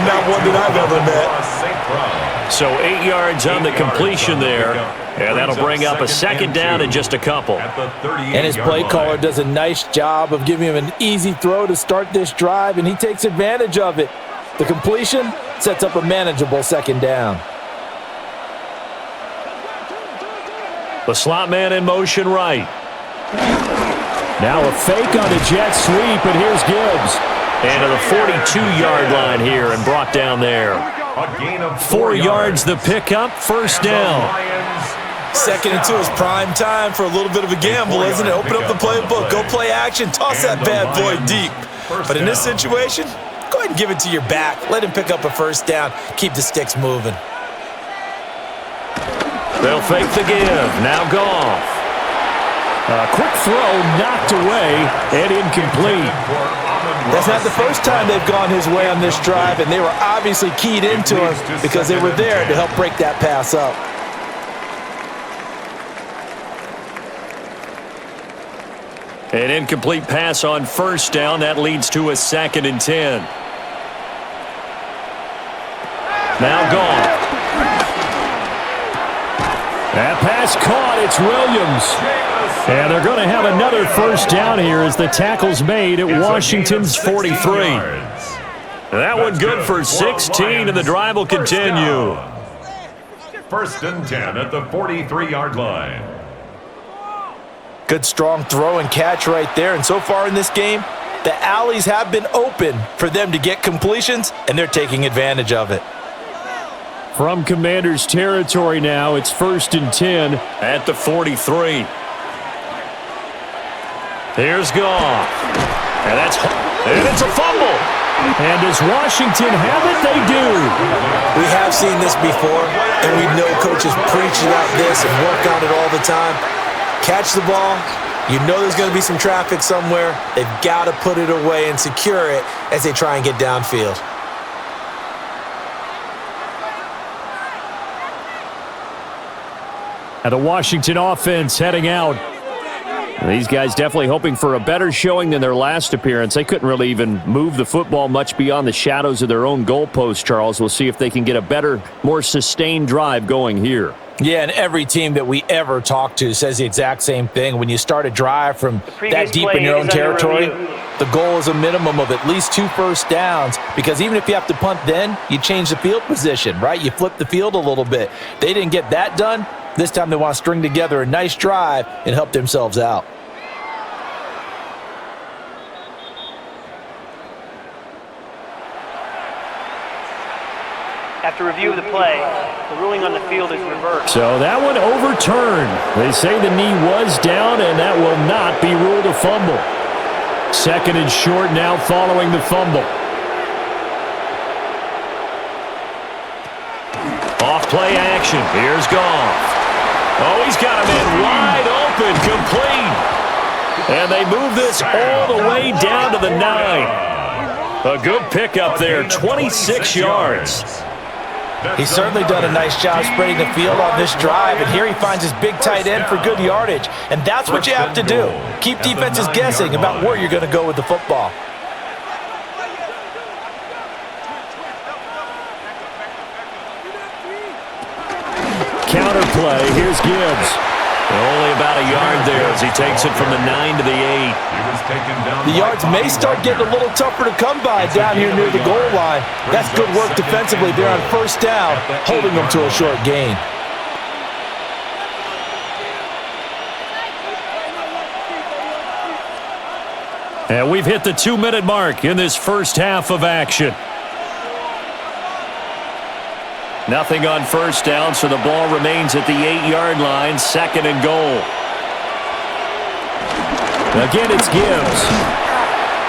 Not one that I've ever met. So 8 yards on the completion there, and that'll bring up a second down in just a couple. And his play caller does a nice job of giving him an easy throw to start this drive, and he takes advantage of it. The completion sets up a manageable second down. The slot man in motion right. Now a fake on a jet sweep, and here's Gibbs. And to the 42-yard line here and brought down there. 4 yards the pickup, first down. 2nd and 2 is prime time for a little bit of a gamble, isn't it? Open up the playbook, go play action, toss that bad boy deep. But in this situation, go ahead and give it to your back. Let him pick up a first down. Keep the sticks moving. They'll fake the give. Now Goff. A quick throw knocked away and incomplete. That's not the first time they've gone his way on this drive, and they were obviously keyed into him because they were there to help break that pass up. An incomplete pass on first down. That leads to a 2nd and 10. Now Goff. That pass caught. It's Williams. And they're going to have another first down here as the tackle's made at Washington's 43. That one good for 16, and the drive will continue. 1st and 10 at the 43-yard line. Good strong throw and catch right there. And so far in this game, the alleys have been open for them to get completions, and they're taking advantage of it. From Commander's territory now, it's 1st and 10 at the 43. Here's Goff. And it's a fumble. And does Washington have it? They do. We have seen this before, and we know coaches preach about this and work on it all the time. Catch the ball. You know there's going to be some traffic somewhere. They've got to put it away and secure it as they try and get downfield. And the Washington offense heading out. These guys definitely hoping for a better showing than their last appearance. They couldn't really even move the football much beyond the shadows of their own goalpost, Charles. We'll see if they can get a better, more sustained drive going here. Yeah, and every team that we ever talk to says the exact same thing. When you start a drive from that deep in your own territory, the goal is a minimum of at least 2 first downs, because even if you have to punt then, you change the field position, right? You flip the field a little bit. They didn't get that done. This time they want to string together a nice drive and help themselves out. After review of the play, the ruling on the field is reversed. So that one overturned. They say the knee was down, and that will not be ruled a fumble. 2nd and short now following the fumble. Off play action. Here's Goff. Oh, he's got a man wide open, complete. And they move this all the way down to the 9. A good pickup there, 26 yards. He's certainly done a nice job spreading the field on this drive, and here he finds his big tight end for good yardage. And that's what you have to do. Keep defenses guessing about where you're going to go with the football. Counter play. Here's Gibbs. Only about a yard there as he takes it from the 9 to the 8. The yards may start getting a little tougher to come by down here near the goal line. That's good work defensively there on first down, holding them to a short gain. And we've hit the 2-minute mark in this first half of action. Nothing on first down, so the ball remains at the 8-yard line, 2nd and goal. Again, it's Gibbs.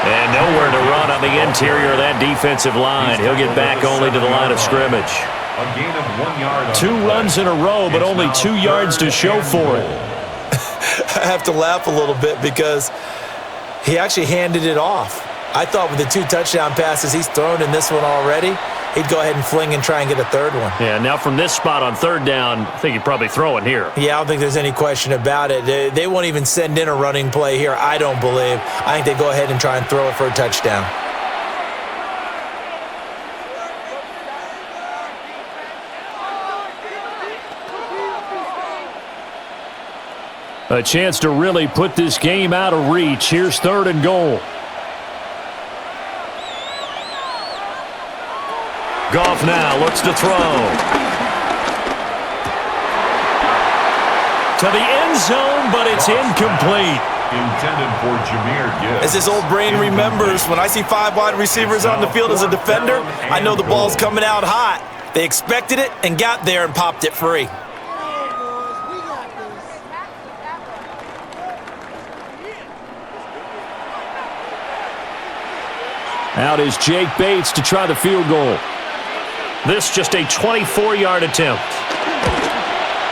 And nowhere to run on the interior of that defensive line. He'll get back only to the line of scrimmage. A gain of 1 yard. On 2 runs in a row, but only 2 yards to show for it. I have to laugh a little bit because he actually handed it off. I thought with the 2 touchdown passes he's thrown in this one already, he'd go ahead and fling and try and get a third one. Yeah, now from this spot on 3rd down, I think he'd probably throw it here. Yeah, I don't think there's any question about it. They won't even send in a running play here, I don't believe. I think they go ahead and try and throw it for a touchdown. A chance to really put this game out of reach. Here's 3rd and goal. Goff now looks to throw. To the end zone, but it's incomplete. Intended for Jahmyr Gibbs. As his old brain remembers, when I see 5 wide receivers on the field as a defender, I know the ball's coming out hot. They expected it and got there and popped it free. Out is Jake Bates to try the field goal. This just a 24-yard attempt.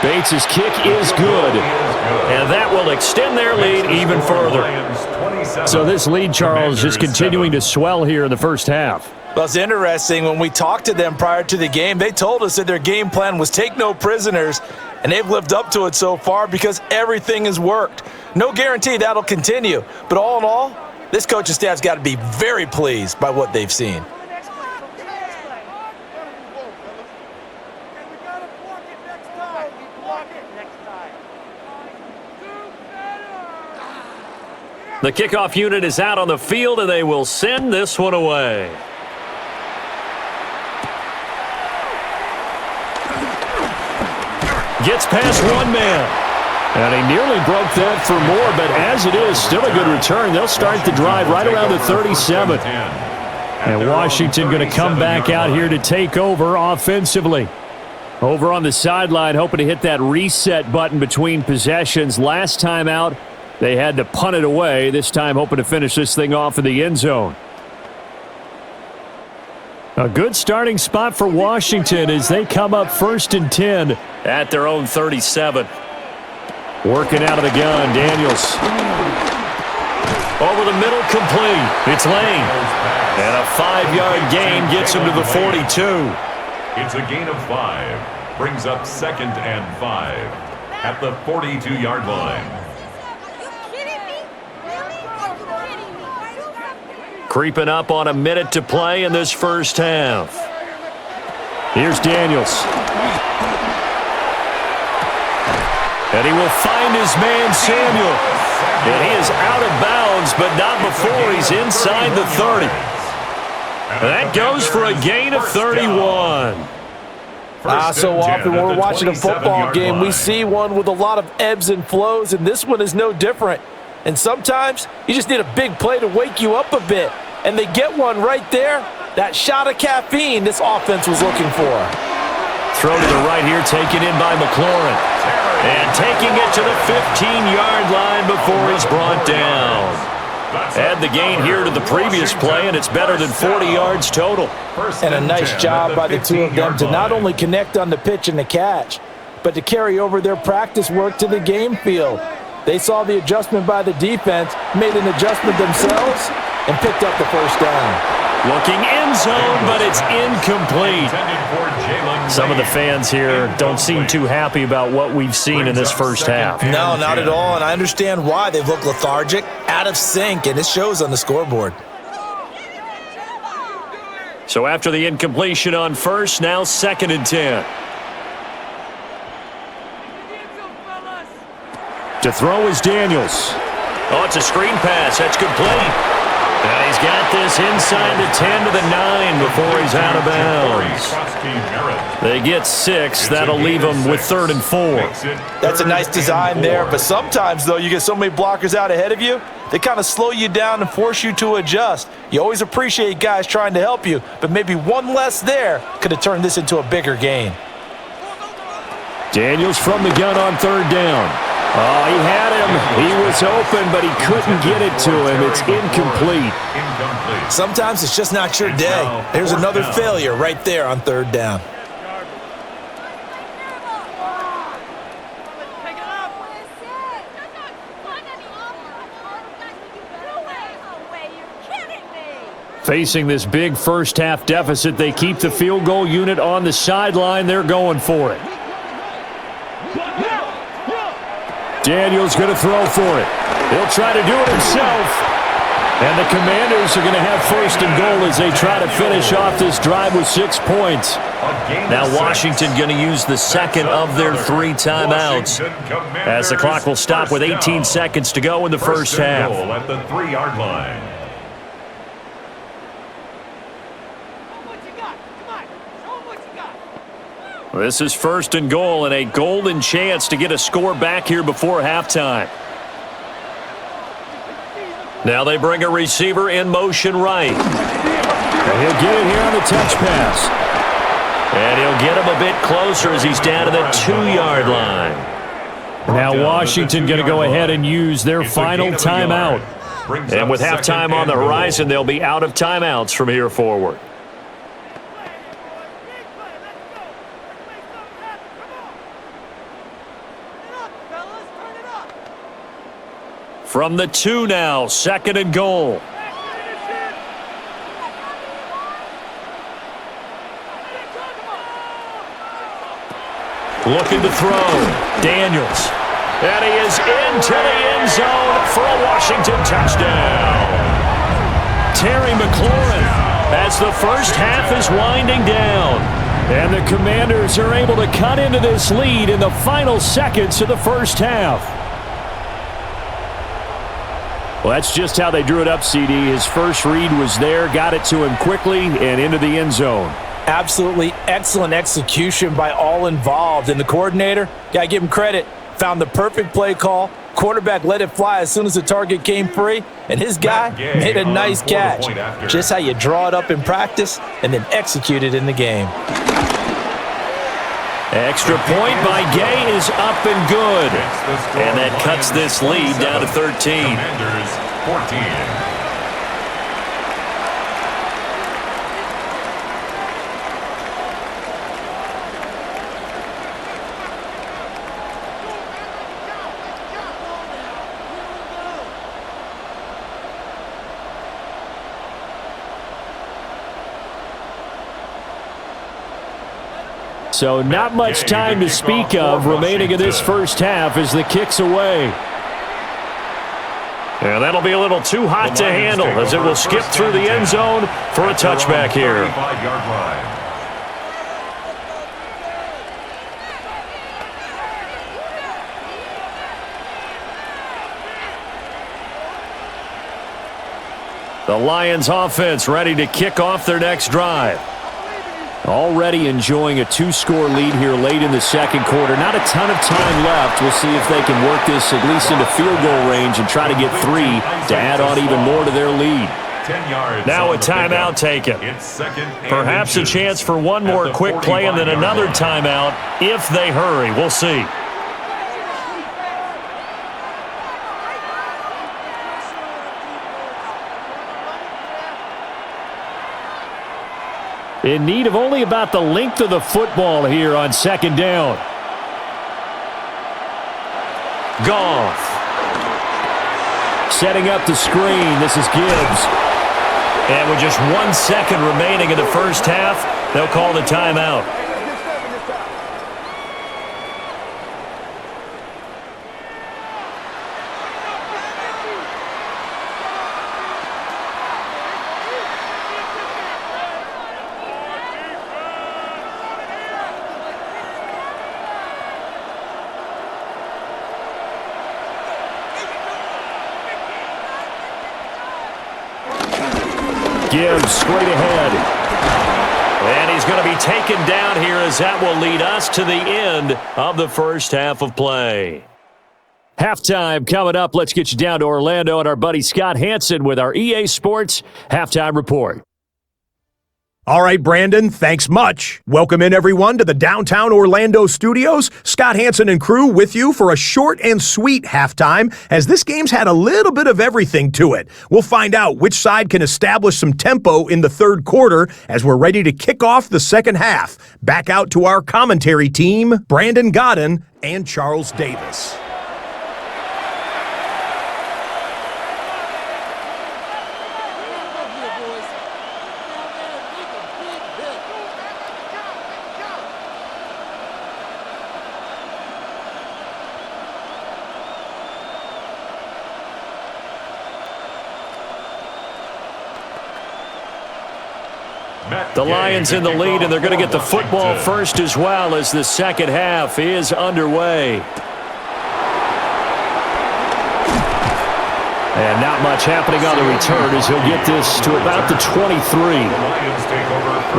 Bates' kick is good. And that will extend their lead even further. So this lead, Charles, just continuing to swell here in the first half. Well, it's interesting. When we talked to them prior to the game, they told us that their game plan was take no prisoners, and they've lived up to it so far because everything has worked. No guarantee that'll continue, but all in all, this coaching staff's got to be very pleased by what they've seen. The kickoff unit is out on the field, and they will send this one away. Gets past 1 man. And he nearly broke that for more, but as it is, still a good return. They'll start the drive right around the 37. And Washington going to come back out here to take over offensively. Over on the sideline, hoping to hit that reset button between possessions. Last time out, they had to punt it away. This time, hoping to finish this thing off in the end zone. A good starting spot for Washington as they come up 1st and 10 at their own 37. Working out of the gun, Daniels. Over the middle, complete. It's Lane. And a 5-yard gain gets him to the 42. It's a gain of 5. Brings up 2nd and 5 at the 42-yard line. Creeping up on a minute to play in this first half. Here's Daniels. And he will find his man, Samuel. And he is out of bounds, but not before he's inside the 30. And that goes for a gain of 31. So often when we're watching a football game, we see one with a lot of ebbs and flows, and this one is no different. And sometimes you just need a big play to wake you up a bit. And they get one right there. That shot of caffeine this offense was looking for. Throw to the right here, taken in by McLaurin. And taking it to the 15-yard line before he's brought down. Add the gain here to the previous play, and it's better than 40 yards total. And a nice job by the 2 of them to not only connect on the pitch and the catch, but to carry over their practice work to the game field. They saw the adjustment by the defense, made an adjustment themselves, and picked up the first down. Looking end zone, but it's incomplete. Some of the fans here don't seem too happy about what we've seen in this first half. No, not at all, and I understand why. They've looked lethargic, out of sync, and it shows on the scoreboard. So after the incompletion on first, now 2nd and 10. To throw is Daniels. Oh, it's a screen pass. That's complete. And he's got this inside the 10 to the 9 before he's out of bounds. They get 6. That'll leave them with 3rd and 4. That's a nice design there, but sometimes, though, you get so many blockers out ahead of you, they kind of slow you down and force you to adjust. You always appreciate guys trying to help you, but maybe one less there could have turned this into a bigger gain. Daniels from the gun on 3rd down. Oh, he had him. He was open, but he couldn't get it to him. It's incomplete. Sometimes it's just not your day. There's another failure right there on 3rd down. Facing this big first-half deficit, they keep the field goal unit on the sideline. They're going for it. Daniels going to throw for it. He'll try to do it himself. And the Commanders are going to have first and goal as they try to finish off this drive with 6 points. Now Washington going to use the second of their 3 timeouts as the clock will stop with 18 seconds to go in the first half. At the 3-yard line. This is first and goal and a golden chance to get a score back here before halftime. Now they bring a receiver in motion right. And he'll get it here on the touch pass. And he'll get him a bit closer as he's down to the 2-yard line. Now Washington going to go ahead and use their final timeout. And with halftime on the horizon, they'll be out of timeouts from here forward. From the 2 now, second and goal. Looking to throw. Daniels. And he is into the end zone for a Washington touchdown. Terry McLaurin as the first half is winding down. And the Commanders are able to cut into this lead in the final seconds of the first half. Well, that's just how they drew it up, CD. His first read was there, got it to him quickly, and into the end zone. Absolutely excellent execution by all involved. And the coordinator, got to give him credit, found the perfect play call. Quarterback let it fly as soon as the target came free, and his guy made a nice catch. Just how you draw it up in practice and then execute it in the game. Extra point by Gay is up and good. And that cuts this lead down to 13. Commanders 14. So not much time to speak of remaining in this first half as the kick's away. And that'll be a little too hot to handle as it will skip through the end zone for a touchback here. The Lions offense ready to kick off their next drive. Already enjoying a 2-score lead here late in the second quarter. Not a ton of time left. We'll see if they can work this at least into field goal range and try to get 3 to add on even more to their lead. Now a timeout taken. Perhaps a chance for one more quick play and then another timeout if they hurry. We'll see. In need of only about the length of the football here on second down. Goff. Setting up the screen. This is Gibbs. And with just 1 second remaining in the first half, they'll call the timeout. Gibbs straight ahead. And he's going to be taken down here as that will lead us to the end of the first half of play. Halftime coming up. Let's get you down to Orlando and our buddy Scott Hansen with our EA Sports Halftime Report. All right, Brandon, thanks much. Welcome in, everyone, to the downtown Orlando studios. Scott Hansen and crew with you for a short and sweet halftime, as this game's had a little bit of everything to it. We'll find out which side can establish some tempo in the third quarter as we're ready to kick off the second half. Back out to our commentary team, Brandon Godden and Charles Davis. The Lions in the lead, and they're going to get the football first as well as the second half is underway. And not much happening on the return as he'll get this to about the 23.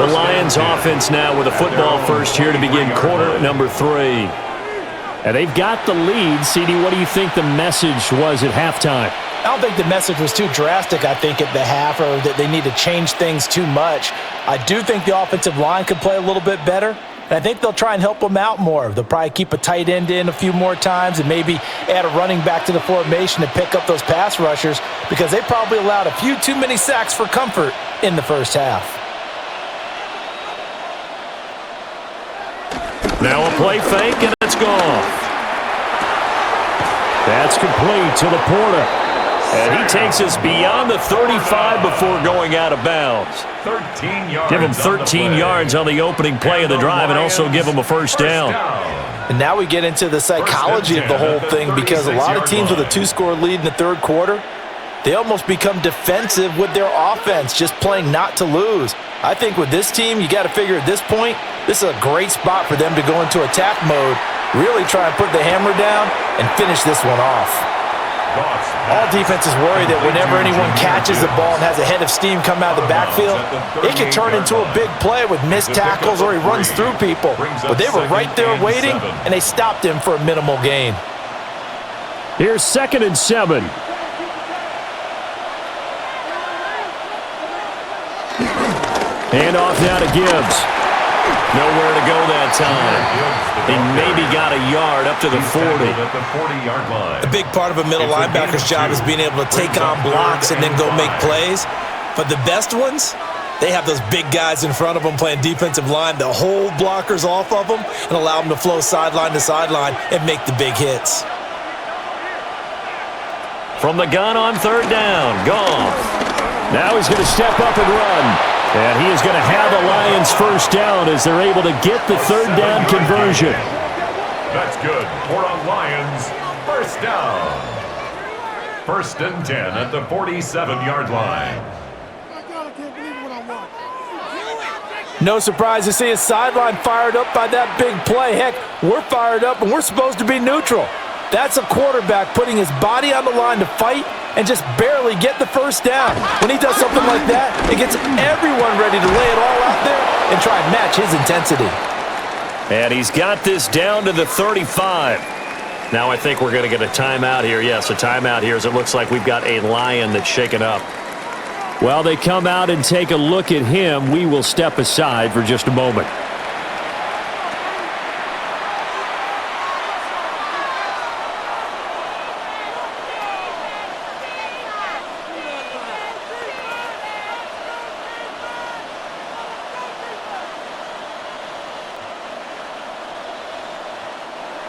The Lions offense now with a football first here to begin quarter number 3. And they've got the lead. CD, what do you think the message was at halftime? I don't think the message was too drastic, I think, at the half, or that they need to change things too much. I do think the offensive line could play a little bit better, and I think they'll try and help them out more. They'll probably keep a tight end in a few more times and maybe add a running back to the formation to pick up those pass rushers because they probably allowed a few too many sacks for comfort in the first half. Now a play fake, and it's gone. That's complete to Laporta. And he takes us beyond the 35 before going out of bounds. 13 yards. Give him 13 yards on the opening play of the drive and also give him a first down. And now we get into the psychology of the whole thing because a lot of teams with a 2-score lead in the third quarter, they almost become defensive with their offense, just playing not to lose. I think with this team, you got to figure at this point, this is a great spot for them to go into attack mode, really try and put the hammer down and finish this one off. All defenses worry that whenever anyone catches the ball and has a head of steam come out of the backfield, it can turn into a big play with missed tackles or he runs through people. But they were right there waiting, and they stopped him for a minimal gain. Here's 2nd and 7. Hand off now to Gibbs. Nowhere to go that time. He maybe got a yard up to the 40. A big part of a middle linebacker's job is being able to take on blocks and then go make plays. But the best ones, they have those big guys in front of them playing defensive line that hold blockers off of them and allow them to flow sideline to sideline and make the big hits. From the gun on 3rd down, Goff. Now he's going to step up and run. And he is going to have the Lions first down as they're able to get the 3rd down conversion. That's good for a Lions first down. 1st and 10 at the 47-yard line. No surprise to see his sideline fired up by that big play. Heck, we're fired up and we're supposed to be neutral. That's a quarterback putting his body on the line to fight and just barely get the first down. When he does something like that, it gets everyone ready to lay it all out there and try and match his intensity. And he's got this down to the 35. Now I think we're going to get a timeout here. Yes, a timeout here as it looks like we've got a Lion that's shaken up. While they come out and take a look at him, we will step aside for just a moment.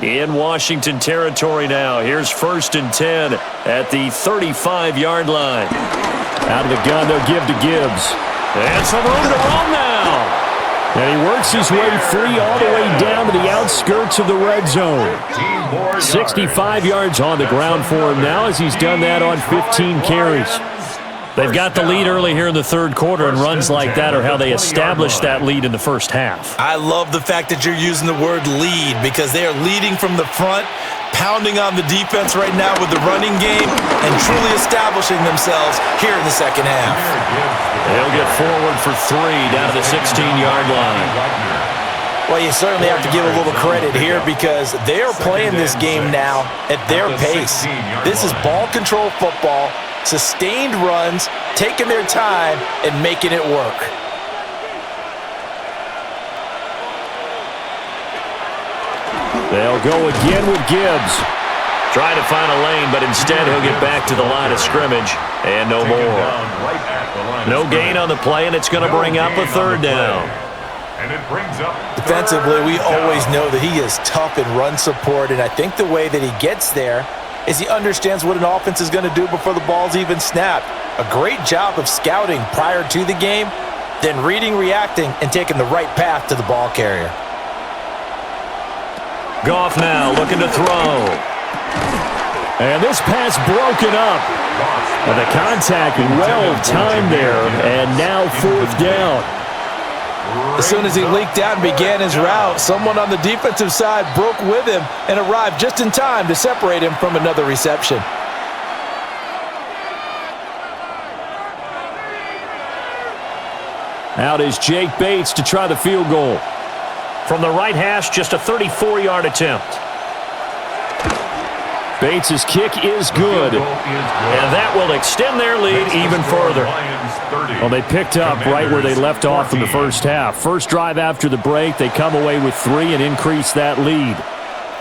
In Washington territory now. Here's 1st and 10 at the 35-yard line. Out of the gun, they'll give to Gibbs. And some room to run now. And he works his way free all the way down to the outskirts of the red zone. 65 yards on the ground for him now as he's done that on 15 carries. They've got the lead early here in the 3rd quarter, and runs like that are how they established that lead in the first half. I love the fact that you're using the word lead because they are leading from the front, pounding on the defense right now with the running game, and truly establishing themselves here in the second half. They'll get forward for 3 down to the 16-yard line. Well, you certainly have to give a little credit here because they are playing this game now at their pace. This is ball control football, sustained runs, taking their time, and making it work. They'll go again with Gibbs. Trying to find a lane, but instead he'll get back to the line of scrimmage, and no more. No gain on the play, and it's going to bring up a 3rd down. And it brings up Defensively, we always know that he is tough in run support, and I think the way that he gets there is he understands what an offense is going to do before the ball's even snapped. A great job of scouting prior to the game, then reading, reacting, and taking the right path to the ball carrier. Goff now looking to throw. And this pass broken up. And the contact well timed there, and now 4th down. As soon as he leaked out and began his route, someone on the defensive side broke with him and arrived just in time to separate him from another reception. Out is Jake Bates to try the field goal. From the right hash, just a 34-yard attempt. Bates' kick is good. And that will extend their lead even further. Well, they picked up right where they left off in the first half. First drive after the break, they come away with 3 and increase that lead.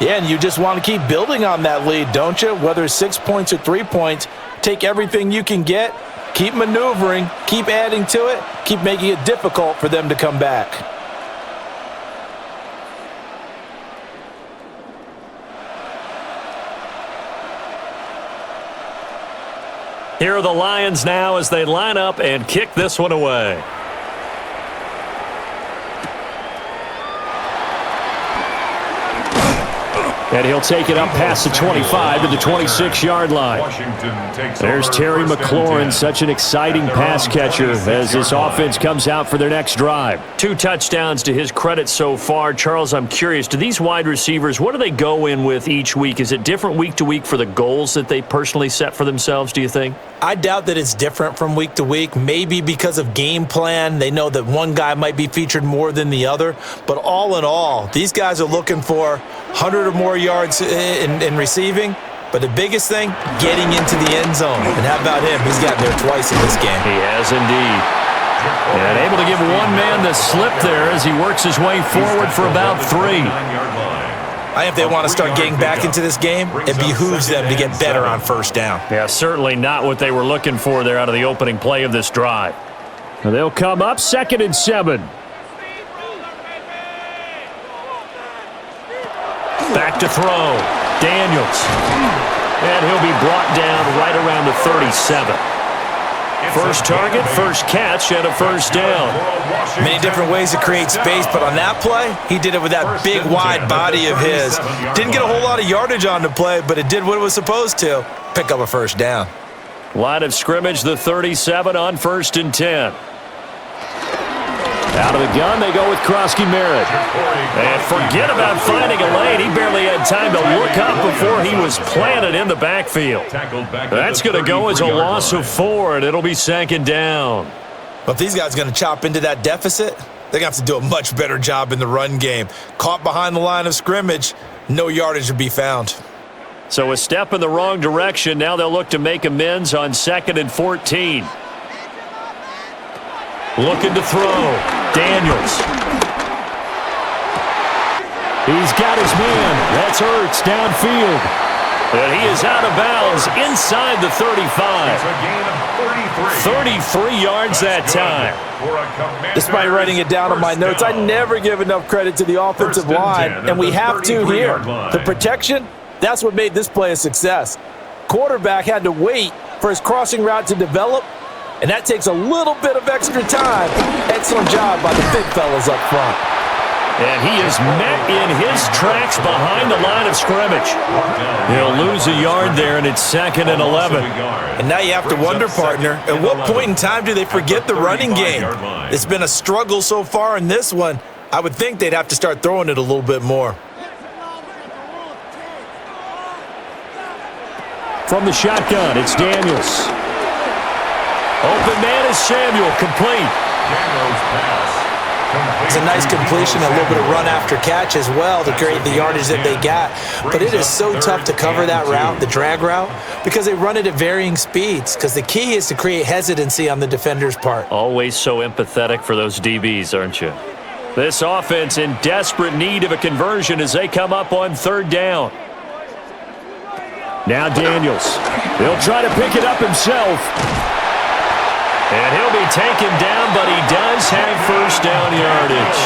Yeah, and you just want to keep building on that lead, don't you? Whether it's 6 points or 3 points, take everything you can get, keep maneuvering, keep adding to it, keep making it difficult for them to come back. Here are the Lions now as they line up and kick this one away. And he'll take it up past the 25 to the 26-yard line. There's Terry McLaurin, such an exciting pass catcher as this offense comes out for their next drive. 2 touchdowns to his credit so far. Charles, I'm curious, do these wide receivers, what do they go in with each week? Is it different week to week for the goals that they personally set for themselves, do you think? I doubt that it's different from week to week, maybe because of game plan. They know that one guy might be featured more than the other. But all in all, these guys are looking for 100 or more yards in receiving. But the biggest thing, getting into the end zone. And how about him? He's gotten there twice in this game. He has indeed. And able to give one man the slip there as he works his way forward for about 3. I think if they want to start getting back into this game, it behooves them to get better on first down. Yeah, certainly not what they were looking for there out of the opening play of this drive. And they'll come up 2nd and 7. Back to throw. Daniels. And he'll be brought down right around the 37. First target, first catch, and a first down. Many different ways to create space, but on that play, he did it with that big, wide body of his. Didn't get a whole lot of yardage on the play, but it did what it was supposed to. Pick up a first down. Line of scrimmage, the 37 on 1st and 10. Out of the gun, they go with Krosky Merritt. And forget about finding a lane. He barely had time to look up before he was planted in the backfield. That's going to go as a loss of 4, and it'll be 2nd down. But if these guys are going to chop into that deficit, they're going to have to do a much better job in the run game. Caught behind the line of scrimmage, no yardage to be found. So a step in the wrong direction. Now they'll look to make amends on 2nd and 14. Looking to throw. Daniels. He's got his man. That's Ertz downfield. And he is out of bounds inside the 35. 33 yards that time. Despite writing it down on my notes, I never give enough credit to the offensive line, and we have to here. The protection, that's what made this play a success. Quarterback had to wait for his crossing route to develop, and that takes a little bit of extra time. Excellent job by the big fellas up front. And he is met in his tracks behind the line of scrimmage. He'll lose a yard there, and it's 2nd and 11. And now you have to wonder, partner, at what point in time do they forget the running game? It's been a struggle so far in this one. I would think they'd have to start throwing it a little bit more. From the shotgun, it's Daniels. Open man is Samuel, complete. It's a nice completion, a little bit of run after catch as well to create the yardage that they got. But it is so tough to cover that route, the drag route, because they run it at varying speeds. Because the key is to create hesitancy on the defender's part. Always so empathetic for those DBs, aren't you? This offense in desperate need of a conversion as they come up on 3rd down. Now Daniels. He'll try to pick it up himself. And he'll be taken down, but he does have first down yardage.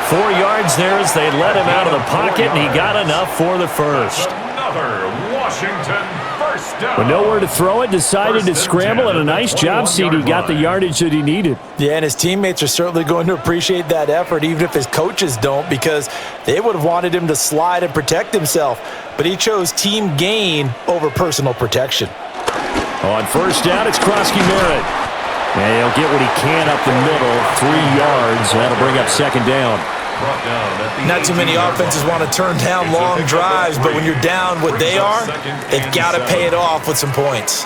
4 yards there as they let him out of the pocket, and he got enough for the first. Another Washington first down. With nowhere to throw it, decided to scramble, and a nice job, CD. Got the yardage that he needed. Yeah, and his teammates are certainly going to appreciate that effort, even if his coaches don't, because they would have wanted him to slide and protect himself. But he chose team gain over personal protection. On 1st down, it's Krosky Merritt. And he'll get what he can up the middle, 3 yards. That'll bring up second down. Not too many offenses want to turn down long drives, but when you're down what they are, they've got to pay it off with some points.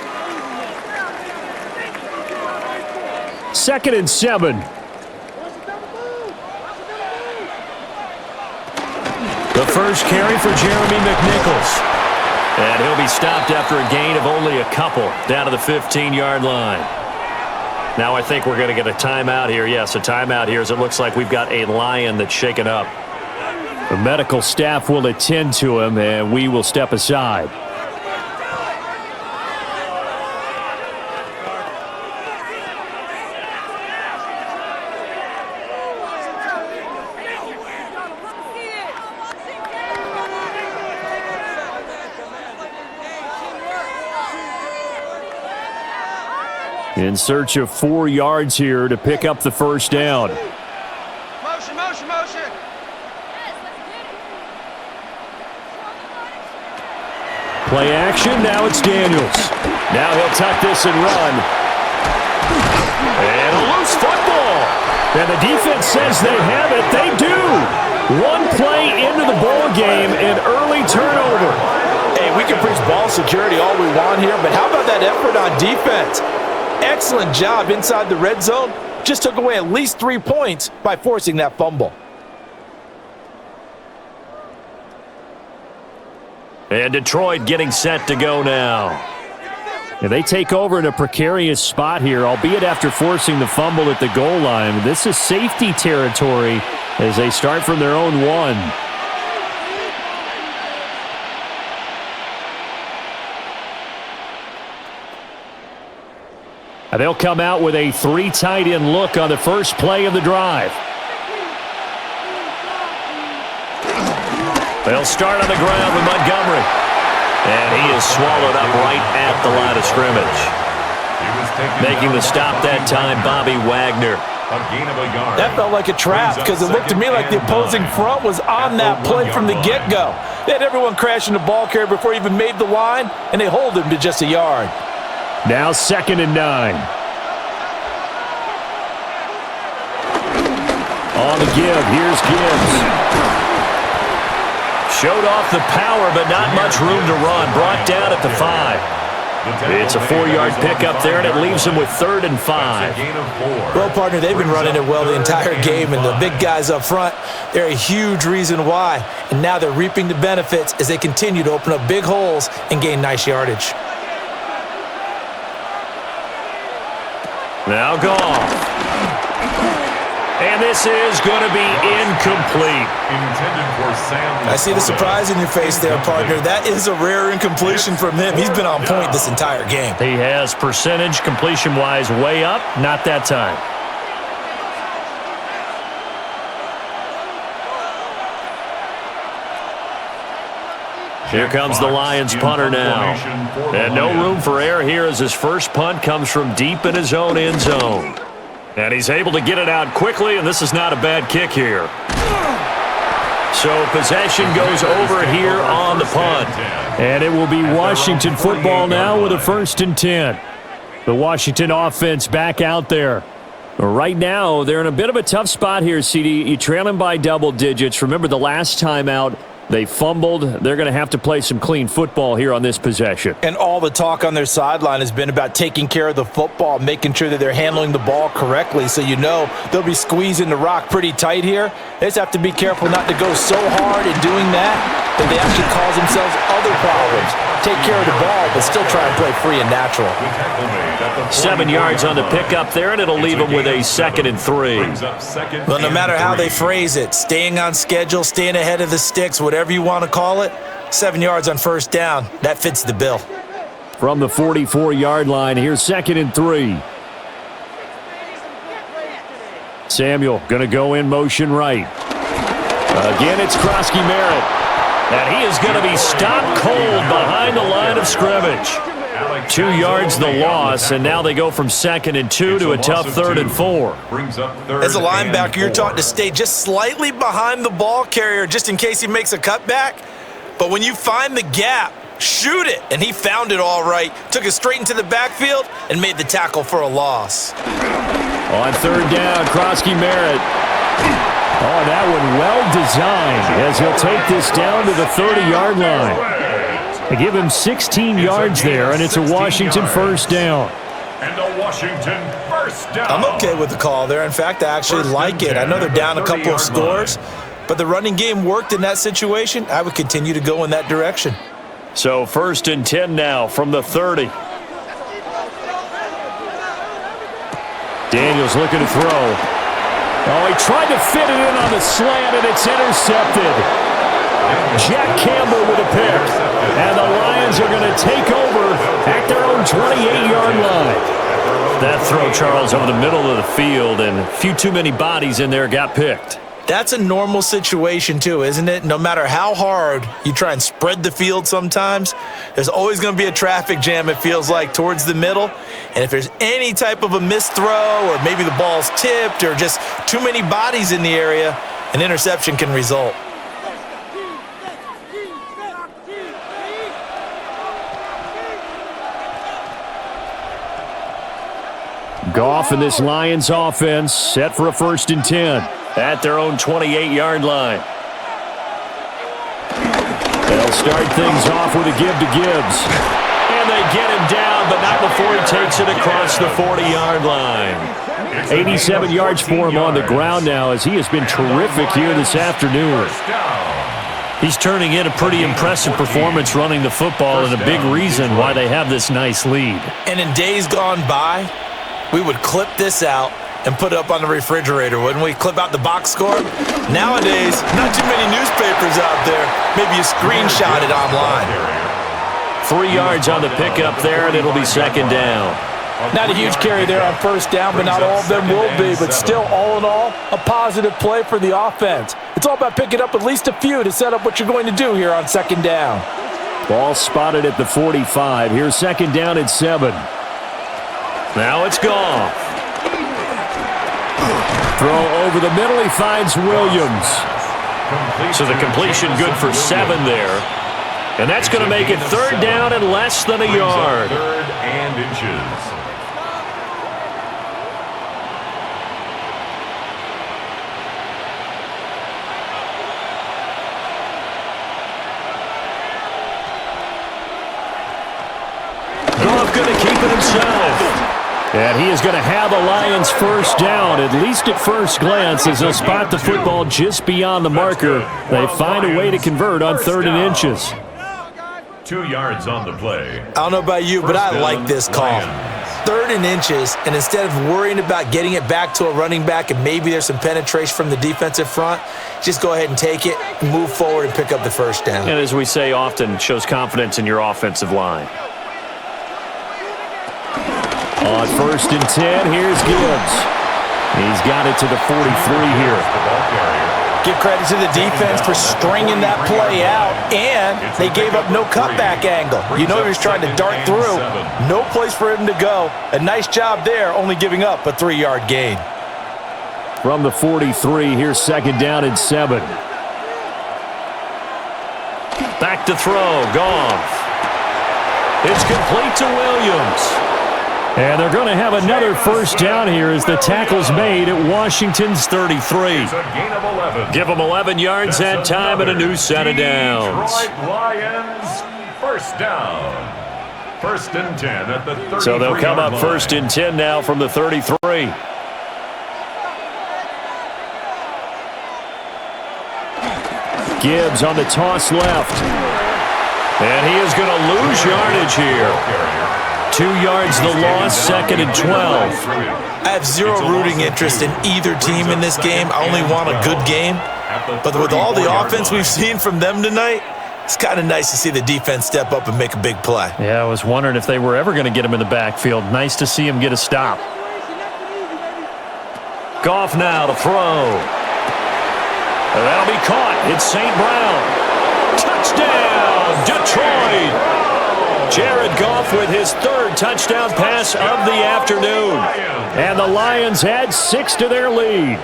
2nd and 7. The first carry for Jeremy McNichols. And he'll be stopped after a gain of only a couple down to the 15-yard line. Now I think we're going to get a timeout here. Yes, a timeout here as it looks like we've got a Lion that's shaken up. The medical staff will attend to him, and we will step aside. In search of 4 yards here to pick up the first down. Motion, motion, motion. Play action, now it's Daniels. Now he'll tuck this and run. And a loose football. And the defense says they have it. They do. One play into the ball game, an early turnover. Hey, we can preach ball security all we want here, but how about that effort on defense? Excellent job inside the red zone. Just took away at least 3 points by forcing that fumble. And Detroit getting set to go now. And they take over in a precarious spot here, albeit after forcing the fumble at the goal line. This is safety territory as they start from their own 1. And they'll come out with a 3 tight end look on the first play of the drive. They'll start on the ground with Montgomery. And he is swallowed up right at the line of scrimmage. Making the stop that time, Bobby Wagner. That felt like a trap because it looked to me like the opposing front was on that play from the get-go. They had everyone crashing the ball carrier before he even made the line, and they hold him to just a yard. Now 2nd and 9. On the give, here's Gibbs. Showed off the power, but not much room to run. Brought down at the 5. It's a 4-yard pickup there, and it leaves him with 3rd and 5. Well, partner, they've been running it well the entire game, and the big guys up front, they're a huge reason why. And now they're reaping the benefits as they continue to open up big holes and gain nice yardage. Now Goff. And this is going to be incomplete. I see the surprise in your face there, partner. That is a rare incompletion from him. He's been on point this entire game. He has percentage completion-wise way up. Not that time. Here comes the Lions punter now. And no room for error here as his first punt comes from deep in his own end zone. And he's able to get it out quickly, and this is not a bad kick here. So possession goes over here on the punt. And it will be Washington football now with a 1st and 10. The Washington offense back out there. Right now, they're in a bit of a tough spot here, CD. You trail them by double digits. Remember the last time out, they fumbled. They're going to have to play some clean football here on this possession. And all the talk on their sideline has been about taking care of the football, making sure that they're handling the ball correctly. So you know they'll be squeezing the rock pretty tight here. They just have to be careful not to go so hard in doing that they actually cause themselves other problems. Take care of the ball, but still try and play free and natural. 7 yards on the pickup there, and it'll leave them with a 2nd and 3. Well, no matter how they phrase it, staying on schedule, staying ahead of the sticks, whatever you want to call it, 7 yards on first down, that fits the bill. From the 44-yard line, here's 2nd and 3. Samuel going to go in motion right. Again, it's Krosky-Merritt. And he is going to be stopped cold behind the line of scrimmage. 2 yards the loss, and now they go from 2nd and 2 to a tough 3rd and 4. As a linebacker, you're taught to stay just slightly behind the ball carrier just in case he makes a cutback. But when you find the gap, shoot it, and he found it all right. Took it straight into the backfield and made the tackle for a loss. On third down, Krosky Merritt. Oh, that one well designed as he'll take this down to the 30-yard line. They give him 16 yards there, and it's a Washington first down. And a Washington first down. I'm okay with the call there. In fact, I actually like it. I know they're down a couple of scores, but the running game worked in that situation. I would continue to go in that direction. So 1st and 10 now from the 30. Daniels looking to throw. Oh, he tried to fit it in on the slant, and it's intercepted. Jack Campbell with a pick. And the Lions are going to take over at their own 28-yard line. That throw, Charles, over the middle of the field, and a few too many bodies in there got picked. That's a normal situation too, isn't it? No matter how hard you try and spread the field sometimes, there's always going to be a traffic jam, it feels like, towards the middle. And if there's any type of a missed throw or maybe the ball's tipped or just too many bodies in the area, an interception can result. Goff and this Lions offense set for a 1st and 10. At their own 28-yard line. They'll start things off with a give to Gibbs. And they get him down, but not before he takes it across the 40-yard line. 87 yards for him on the ground now as he has been terrific here this afternoon. He's turning in a pretty impressive performance running the football and a big reason why they have this nice lead. And in days gone by, we would clip this out and put it up on the refrigerator, wouldn't we? Clip out the box score. Nowadays, not too many newspapers out there. Maybe you screenshot it online. 3 yards on the pickup there, and it'll be 2nd down. Not a huge carry there on 1st down, but not all of them will be. But still, all in all, a positive play for the offense. It's all about picking up at least a few to set up what you're going to do here on 2nd down. Ball spotted at the 45. Here's 2nd down at 7. Now it's Goff. Throw over the middle. He finds Williams. So the completion good for 7 there. And that's going to make it 3rd down and less than a yard. 3rd and inches. Goff going to keep it himself. And he is going to have the Lions first down, at least at first glance, as they'll spot the football just beyond the marker. They find a way to convert on 3rd and inches. 2 yards on the play. I don't know about you, but I like this call. 3rd and inches, and instead of worrying about getting it back to a running back and maybe there's some penetration from the defensive front, just go ahead and take it, move forward, and pick up the first down. And as we say often, shows confidence in your offensive line. On 1st and 10, here's Gibbs. He's got it to the 43 here. Give credit to the defense for stringing that play out, and they gave up no cutback angle. You know he was trying to dart through. No place for him to go. A nice job there, only giving up a 3-yard gain. From the 43, here's 2nd down and 7. Back to throw, Goff. It's complete to Williams. And they're going to have another first down here as the tackle's made at Washington's 33. It's a gain of 11. Give them 11 yards that time and a new set of downs. Detroit Lions, first down. 1st and 10 at the 33. So they'll come up 1st and 10 now from the 33. Gibbs on the toss left. And he is going to lose yardage here. 2 yards the loss, 2nd and 12. I have zero rooting interest in either team in this game. I only want a good game. But with all the offense we've seen from them tonight, it's kind of nice to see the defense step up and make a big play. Yeah, I was wondering if they were ever going to get him in the backfield. Nice to see him get a stop. Goff now to throw. And that'll be caught. It's St. Brown. Touchdown, Detroit. Jared Goff with his 3rd touchdown pass of the afternoon. And the Lions add 6 to their lead.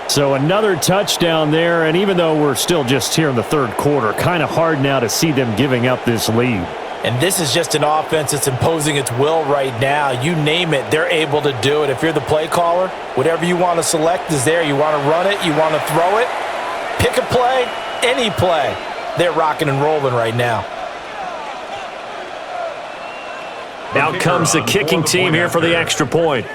So another touchdown there, and even though we're still just here in the third quarter, kind of hard now to see them giving up this lead. And this is just an offense that's imposing its will right now. You name it, they're able to do it. If you're the play caller, whatever you want to select is there. You want to run it, you want to throw it, pick a play, any play. They're rocking and rolling right now. Out comes the kicking team here for the extra point.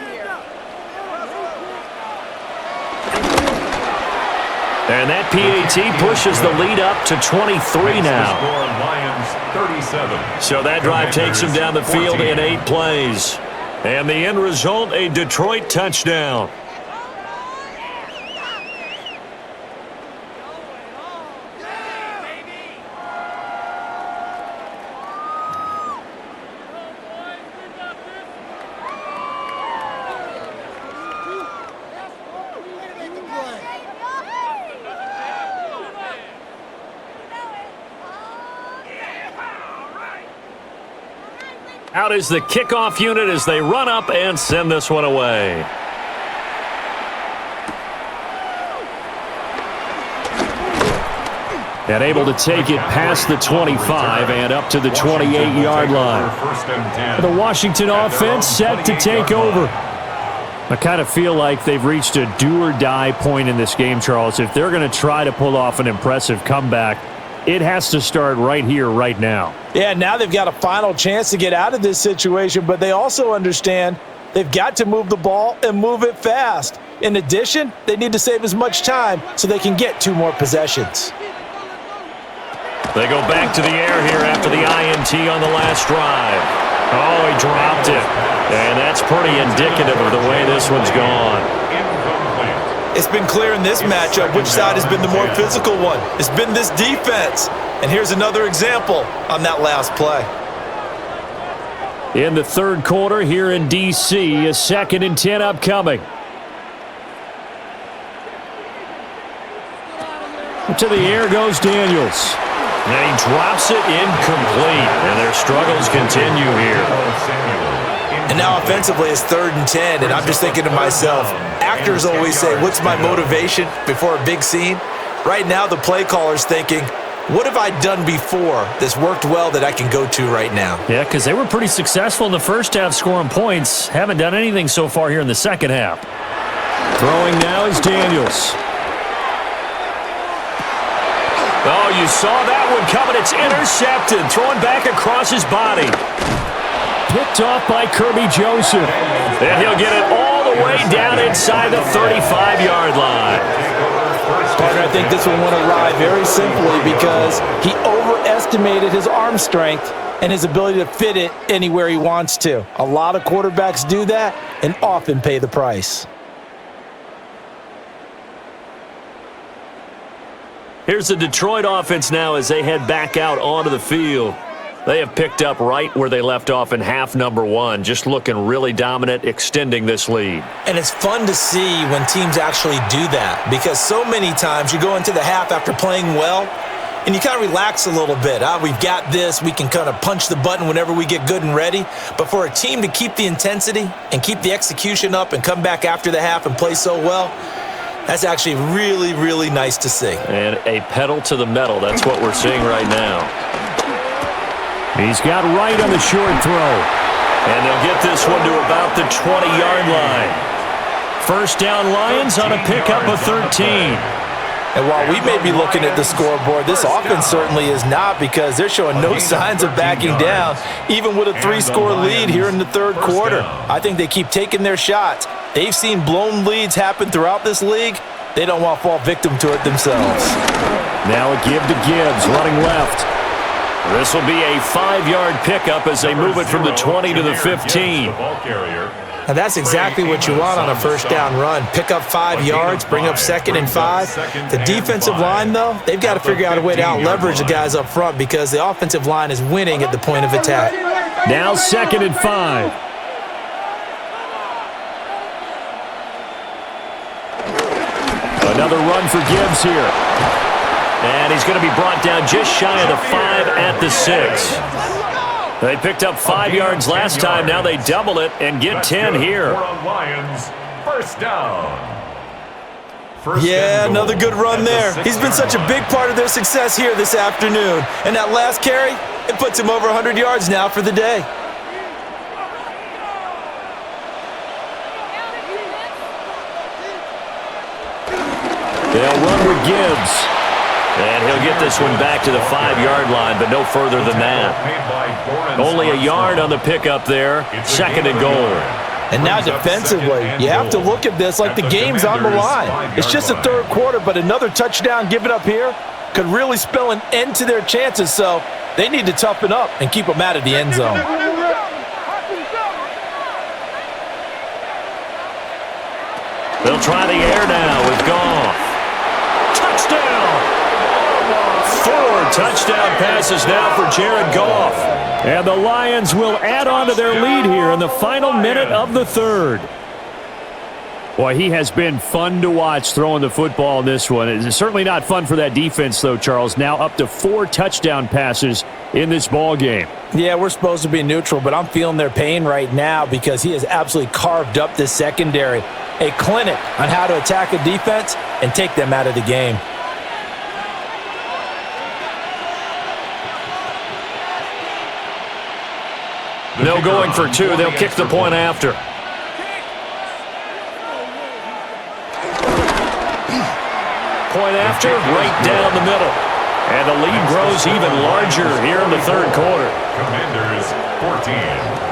And that PAT pushes the lead up to 23 now. So that drive takes him down the field in 8 plays. And the end result, a Detroit touchdown. Out is the kickoff unit as they run up and send this one away. And able to take it past the 25 and up to the 28-yard line. The Washington offense set to take over. I kind of feel like they've reached a do-or-die point in this game, Charles. If they're going to try to pull off an impressive comeback, it has to start right here, right now. Yeah, now they've got a final chance to get out of this situation, but they also understand they've got to move the ball and move it fast. In addition, they need to save as much time so they can get 2 more possessions. They go back to the air here after the INT on the last drive. Oh, he dropped it. And that's pretty indicative of the way this one's gone. It's been clear in this matchup which side has been the more physical one. It's been this defense. And here's another example on that last play. In the third quarter here in D.C., a 2nd and 10 upcoming. To the air goes Daniels. And he drops it incomplete. And their struggles continue here. And now offensively it's 3rd and 10, and I'm just thinking to myself, actors always say, what's my motivation before a big scene? Right now the play caller's thinking, what have I done before that's worked well that I can go to right now? Yeah, because they were pretty successful in the first half scoring points. Haven't done anything so far here in the second half. Throwing now is Daniels. Oh, you saw that one coming. It's intercepted. Throwing back across his body. Picked off by Kirby Joseph. And he'll get it all the way down inside the 35-yard line. Partner, I think this one went awry very simply because he overestimated his arm strength and his ability to fit it anywhere he wants to. A lot of quarterbacks do that and often pay the price. Here's the Detroit offense now as they head back out onto the field. They have picked up right where they left off in half number 1, just looking really dominant, extending this lead. And it's fun to see when teams actually do that because so many times you go into the half after playing well and you kind of relax a little bit. We've got this. We can kind of punch the button whenever we get good and ready. But for a team to keep the intensity and keep the execution up and come back after the half and play so well, that's actually really, really nice to see. And a pedal to the metal. That's what we're seeing right now. He's got right on the short throw. And they'll get this one to about the 20-yard line. First down Lions on a pickup of 13. And while we may be looking at the scoreboard, this offense certainly is not because they're showing no signs of backing down, even with a 3-score lead here in the third quarter. I think they keep taking their shots. They've seen blown leads happen throughout this league. They don't want to fall victim to it themselves. Now a give to Gibbs, running left. This will be a 5-yard pickup as they move it from the 20 to the 15. And that's exactly what you want on a first down run. Pick up 5 yards, bring up 2nd and 5. The defensive line, though, they've got to figure out a way to out-leverage the guys up front because the offensive line is winning at the point of attack. Now 2nd and 5. Another run for Gibbs here. And he's going to be brought down just shy of the 5 at the 6. They picked up 5 yards last time. Now they double it and get 10 here. Lions, first down. Yeah, another good run there. He's been such a big part of their success here this afternoon. And that last carry, it puts him over 100 yards now for the day. They'll run with Gibbs. And he'll get this one back to the 5-yard line, but no further than that. Only a yard on the pickup there. 2nd and goal. And now defensively, you have to look at this like the game's on the line. It's just the 3rd quarter, but another touchdown given up here could really spell an end to their chances, so they need to toughen up and keep them out of the end zone. They'll try the air now with Goff. Touchdown! 4 touchdown passes now for Jared Goff. And the Lions will add on to their lead here in the final minute of the 3rd. Boy, he has been fun to watch throwing the football in this one. It's certainly not fun for that defense, though, Charles. Now up to 4 touchdown passes in this ball game. Yeah, we're supposed to be neutral, but I'm feeling their pain right now because he has absolutely carved up this secondary. A clinic on how to attack a defense and take them out of the game. No going for 2. They'll kick the point after. Point after, right down the middle. And the lead grows even larger here in the 3rd quarter. Commanders 14.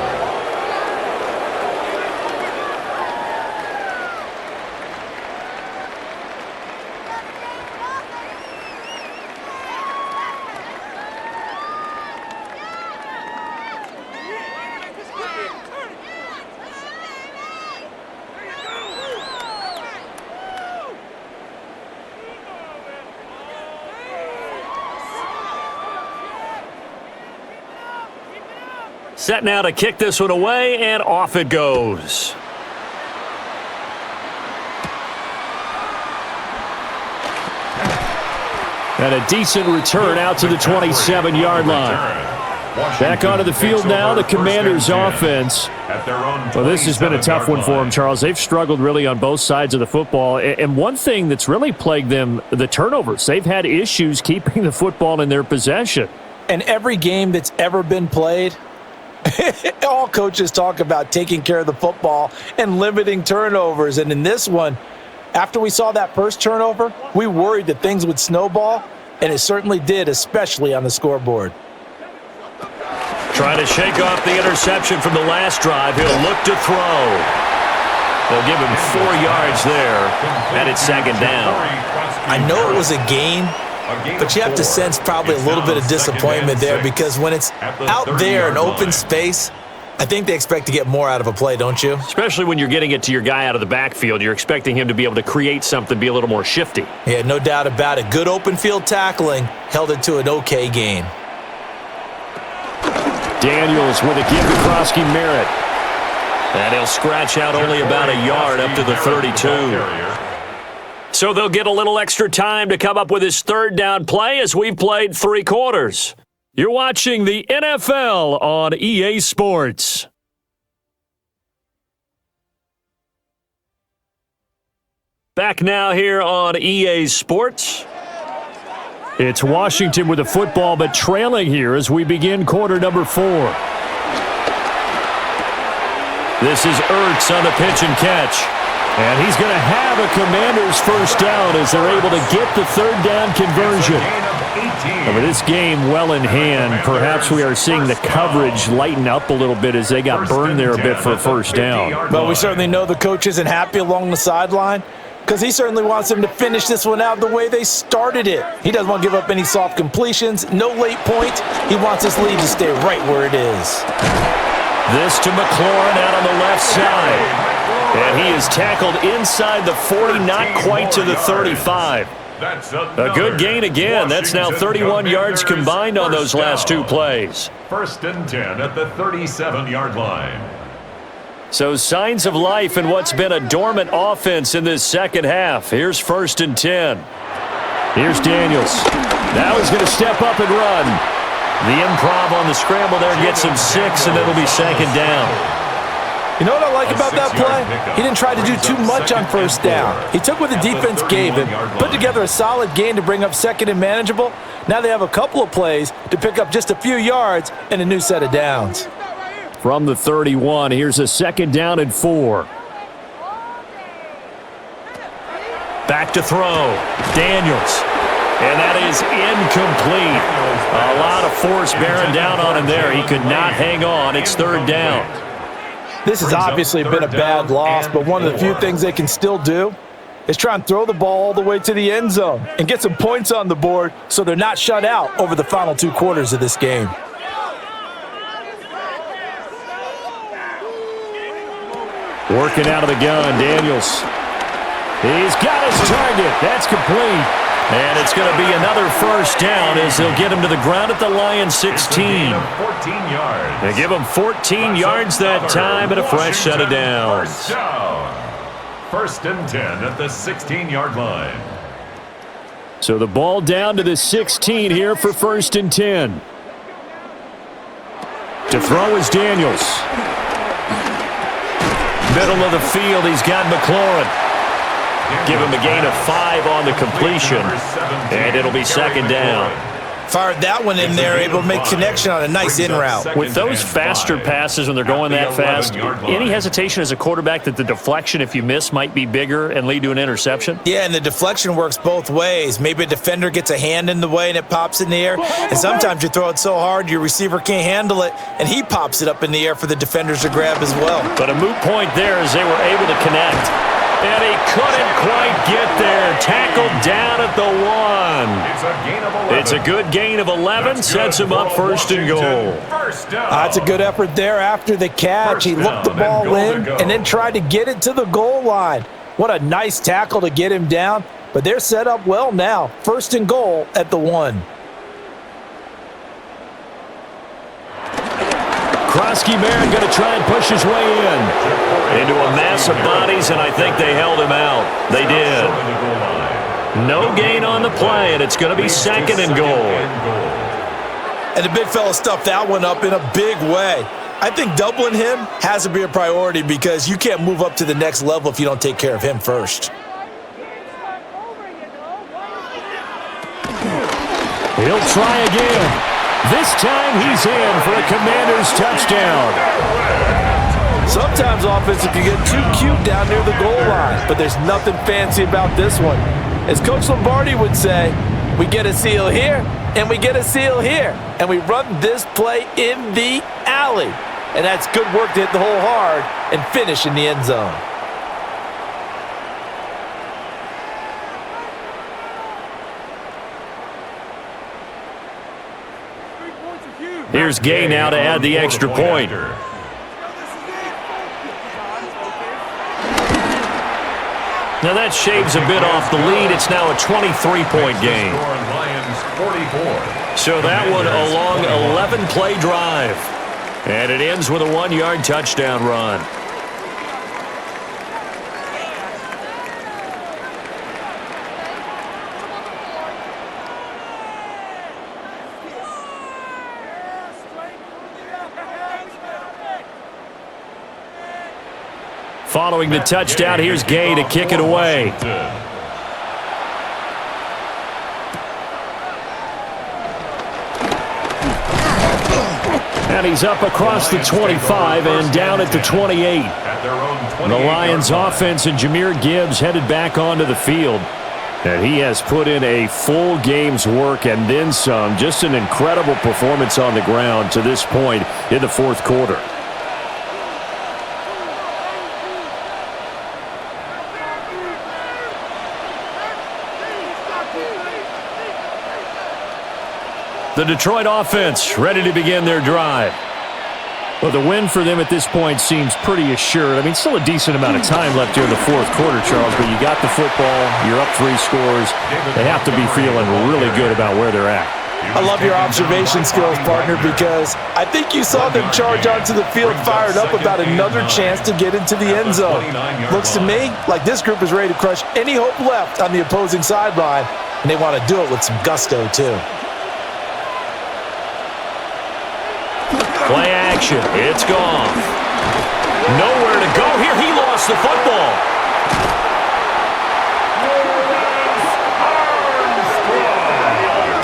Set now to kick this one away, and off it goes. And a decent return out to the 27-yard line. Back onto the field now, the Commanders' offense. Well, this has been a tough one for them, Charles. They've struggled really on both sides of the football. And one thing that's really plagued them, the turnovers. They've had issues keeping the football in their possession. And every game that's ever been played, all coaches talk about taking care of the football and limiting turnovers. And in this one, after we saw that first turnover, we worried that things would snowball, and it certainly did, especially on the scoreboard. Trying to shake off the interception from the last drive. He'll look to throw. They'll give him 4 yards there, and it's 2nd down. I know it was a gain, but you have to sense probably a little bit of disappointment there because when it's out there in open space, I think they expect to get more out of a play, don't you? Especially when you're getting it to your guy out of the backfield. You're expecting him to be able to create something, be a little more shifty. Yeah, no doubt about it. Good open field tackling held it to an okay gain. Daniels with a give to Krosky Merritt. And he'll scratch out only about a yard up to the 32. So they'll get a little extra time to come up with his 3rd down play as we've played 3 quarters. You're watching the NFL on EA Sports. Back now here on EA Sports. It's Washington with the football, but trailing here as we begin quarter number 4. This is Ertz on the pitch and catch. And he's going to have a Commanders first down as they're able to get the 3rd down conversion. Over this game well in hand, perhaps we are seeing the coverage lighten up a little bit as they got burned there a bit for a first down. But we certainly know the coach isn't happy along the sideline because he certainly wants them to finish this one out the way they started it. He doesn't want to give up any soft completions, no late points. He wants this lead to stay right where it is. This to McLaurin out on the left side. And he is tackled inside the 40, not quite to the 35. A good gain again. That's now 31 yards combined on those last 2 plays. 1st and 10 at the 37-yard line. So signs of life in what's been a dormant offense in this second half. Here's 1st and 10. Here's Daniels. Now he's going to step up and run. The improv on the scramble there gets him 6, and it'll be 2nd down. You know what I like about that play? He didn't try to do too much on first down. He took what the defense gave him, put together a solid gain to bring up second and manageable. Now they have a couple of plays to pick up just a few yards and a new set of downs. From the 31, here's a 2nd down and 4. Back to throw. Daniels. And that is incomplete. A lot of force bearing down on him there. He could not hang on. It's 3rd down. This has obviously been a bad loss, but one of the few things they can still do is try and throw the ball all the way to the end zone and get some points on the board so they're not shut out over the final 2 quarters of this game. Working out of the gun, Daniels. He's got his target. That's complete. And it's going to be another 1st down as they'll get him to the ground at the Lions 16. 14 yards. They give him 14 yards that time and a fresh set of downs. 1st and 10 at the 16-yard line. So the ball down to the 16 here for 1st and 10. To throw is Daniels. Middle of the field, he's got McLaurin. Give him a gain of 5 on the completion, and it'll be 2nd down. Fired that one in there, able to make connection on a nice in route. With those faster passes when they're going that fast, any hesitation as a quarterback that the deflection, if you miss, might be bigger and lead to an interception? Yeah, and the deflection works both ways. Maybe a defender gets a hand in the way and it pops in the air, and sometimes you throw it so hard your receiver can't handle it, and he pops it up in the air for the defenders to grab as well. But a moot point there as they were able to connect. And he couldn't quite get there. Tackled down at the 1. It's a good gain of 11. Sets him up 1st and goal. That's a good effort there after the catch. He looked the ball in and then tried to get it to the goal line. What a nice tackle to get him down. But they're set up well now. 1st and goal at the 1. Krosky-Marin going to try and push his way in. Into a mass of bodies, and I think they held him out. They did. No gain on the play, and it's going to be 2nd and goal. And the big fella stuffed that one up in a big way. I think doubling him has to be a priority because you can't move up to the next level if you don't take care of him first. He'll try again. This time he's in for a Commanders touchdown. Sometimes offensive can get too cute down near the goal line, but there's nothing fancy about this one. As Coach Lombardi would say, we get a seal here, and we get a seal here, and we run this play in the alley. And that's good work to hit the hole hard and finish in the end zone. Here's Gay now to add the extra point. Now that shaves a bit off the lead. It's now a 23-point game. So that one a long 11-play drive. And it ends with a 1-yard touchdown run. Following the touchdown, here's Gay to kick it away. And he's up across the 25 and down at the 28. The Lions offense and Jahmyr Gibbs headed back onto the field. And he has put in a full game's work and then some. Just an incredible performance on the ground to this point in the 4th quarter. The Detroit offense ready to begin their drive. Well, the win for them at this point seems pretty assured. I mean, still a decent amount of time left here in the 4th quarter, Charles, but you got the football, you're up 3 scores. They have to be feeling really good about where they're at. I love your observation skills, partner, because I think you saw them charge onto the field fired up about another chance to get into the end zone. Looks to me like this group is ready to crush any hope left on the opposing sideline, and they want to do it with some gusto, too. Play action. It's gone. Nowhere here he lost the football.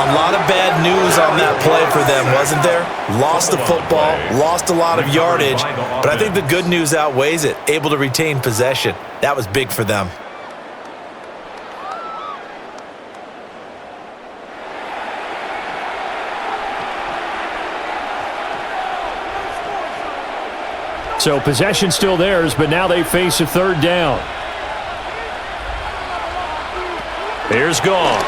A lot of bad news on that play for them, wasn't there? Lost the football, lost a lot of yardage, but I think the good news outweighs it. Able to retain possession. That was big for them. So possession still theirs, but now they face a third down. Here's Goff.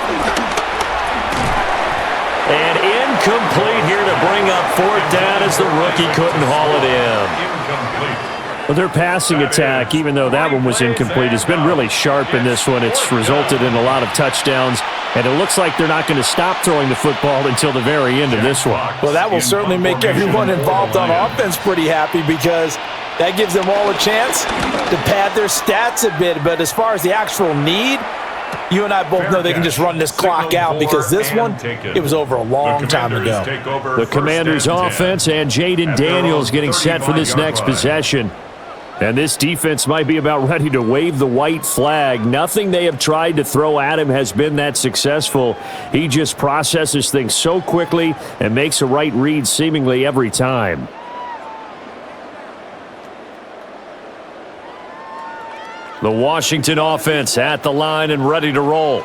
And incomplete here to bring up fourth down as the rookie couldn't haul it in. Well, their passing attack, even though that one was incomplete, has been really sharp in this one. It's resulted in a lot of touchdowns, and it looks like they're not going to stop throwing the football until the very end of this one. Well, that will certainly make everyone involved on offense pretty happy because that gives them all a chance to pad their stats a bit. But as far as the actual need, you and I both know they can just run this clock out because this one, it was over a long time ago. The Commanders' offense and Jaden Daniels getting set for this next possession. And this defense might be about ready to wave the white flag. Nothing they have tried to throw at him has been that successful. He just processes things so quickly and makes a right read seemingly every time. The Washington offense at the line and ready to roll.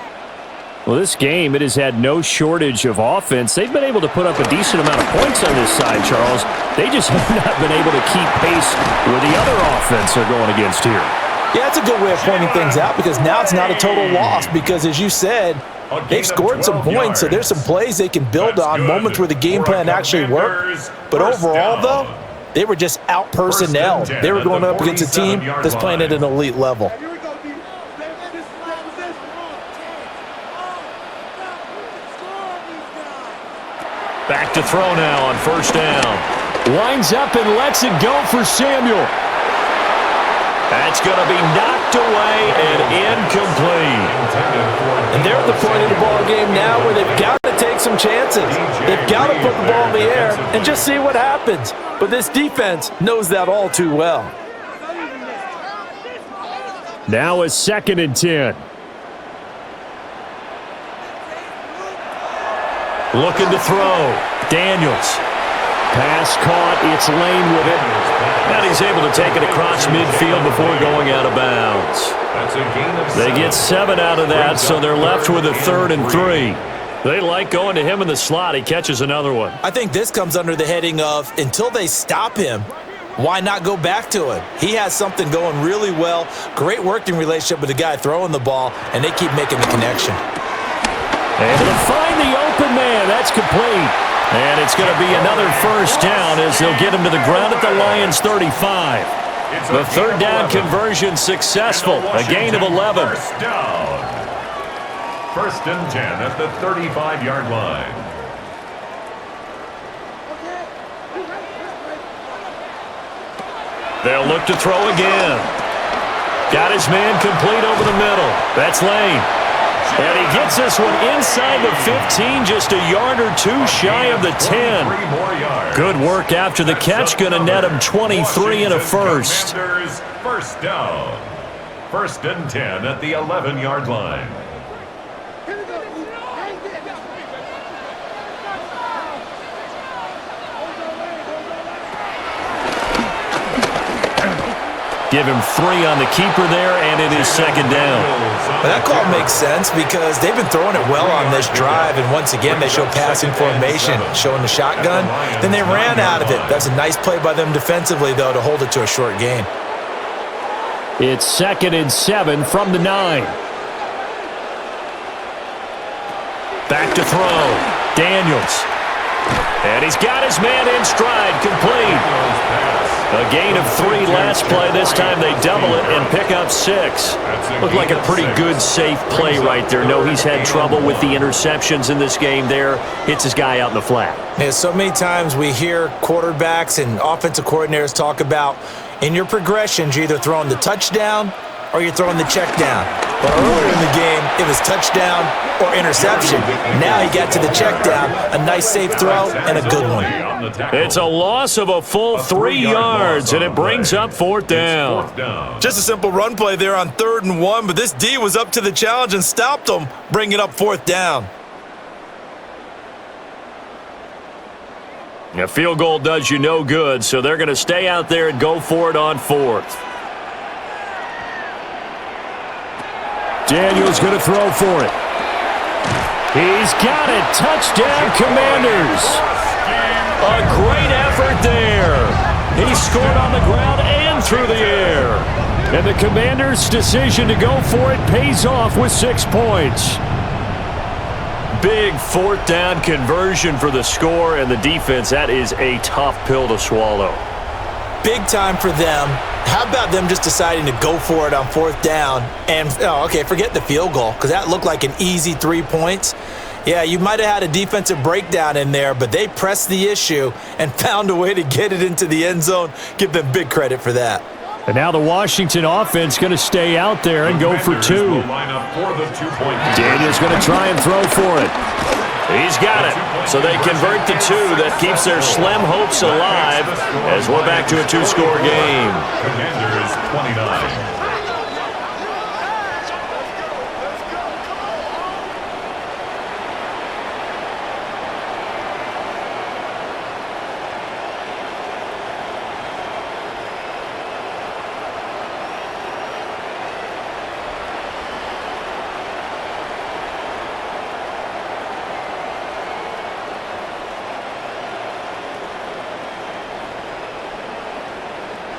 Well, this game, it has had no shortage of offense. They've been able to put up a decent amount of points on this side, Charles. They just have not been able to keep pace with the other offense they're going against here. Yeah, that's a good way of pointing things out because now it's not a total loss because, as you said, they've scored some points, so there's some plays they can build on, moments where the game plan actually worked. But overall, though, they were just out-personnelled. They were going up against a team that's playing at an elite level. Back to throw now on first down. Lines up and lets it go for Samuel. That's going to be knocked away and incomplete. And they're at the point of the ball game now where they've got to take some chances. They've got to put the ball in the air and just see what happens. But this defense knows that all too well. Now a 2nd and 10. Looking to throw. Daniels. Pass caught. It's Lane with it. And he's able to take it across midfield before going out of bounds. They get 7 out of that, so they're left with a 3rd and 3. They like going to him in the slot. He catches another one. I think this comes under the heading of until they stop him, why not go back to him? He has something going really well. Great working relationship with the guy throwing the ball, and they keep making the connection. Able to find the open man. That's complete. And it's going to be another first down as they'll get him to the ground at the Lions' 35. The 3rd down conversion successful. A gain of 11. First down. 1st and 10 at the 35-yard line. They'll look to throw again. Got his man complete over the middle. That's Lane. And he gets this one inside the 15, just a yard or two shy of the 10. Good work after the catch. Going to net him 23 and a first. First down. 1st and 10 at the 11-yard line. Give him 3 on the keeper there, and it is 2nd down. Well, that call makes sense because they've been throwing it well on this drive, and once again, they show passing formation, showing the shotgun. Then they ran out of it. That's a nice play by them defensively, though, to hold it to a short gain. It's 2nd and 7 from the 9. Back to throw. Daniels. And he's got his man in stride, complete. A gain of 3 last play. This time they double it and pick up 6. Looked like a pretty good, safe play right there. No, he's had trouble with the interceptions in this game there. Hits his guy out in the flat. Yeah, so many times we hear quarterbacks and offensive coordinators talk about in your progressions, you're either throwing the touchdown or you're throwing the check down. But earlier in the game, it was touchdown or interception. Now he got to the check down, a nice safe throw, and a good one. It's a loss of a full 3 yards, and it brings up fourth down. Just a simple run play there on 3rd and 1, but this D was up to the challenge and stopped them, bringing up fourth down. A field goal does you no good, so they're going to stay out there and go for it on 4th. Daniel's going to throw for it. He's got it. Touchdown, Commanders. A great effort there. He scored on the ground and through the air. And the Commanders' decision to go for it pays off with 6 points. Big fourth down conversion for the score, and the defense, that is a tough pill to swallow. Big time for them. How about them just deciding to go for it on 4th down and, forget the field goal, because that looked like an easy 3 points. Yeah, you might have had a defensive breakdown in there, but they pressed the issue and found a way to get it into the end zone. Give them big credit for that. And now the Washington offense going to stay out there and go for 2. Daniel's going to try and throw for it. He's got it. So they convert the 2. That keeps their slim hopes alive as we're back to a 2-score game. Commanders 29.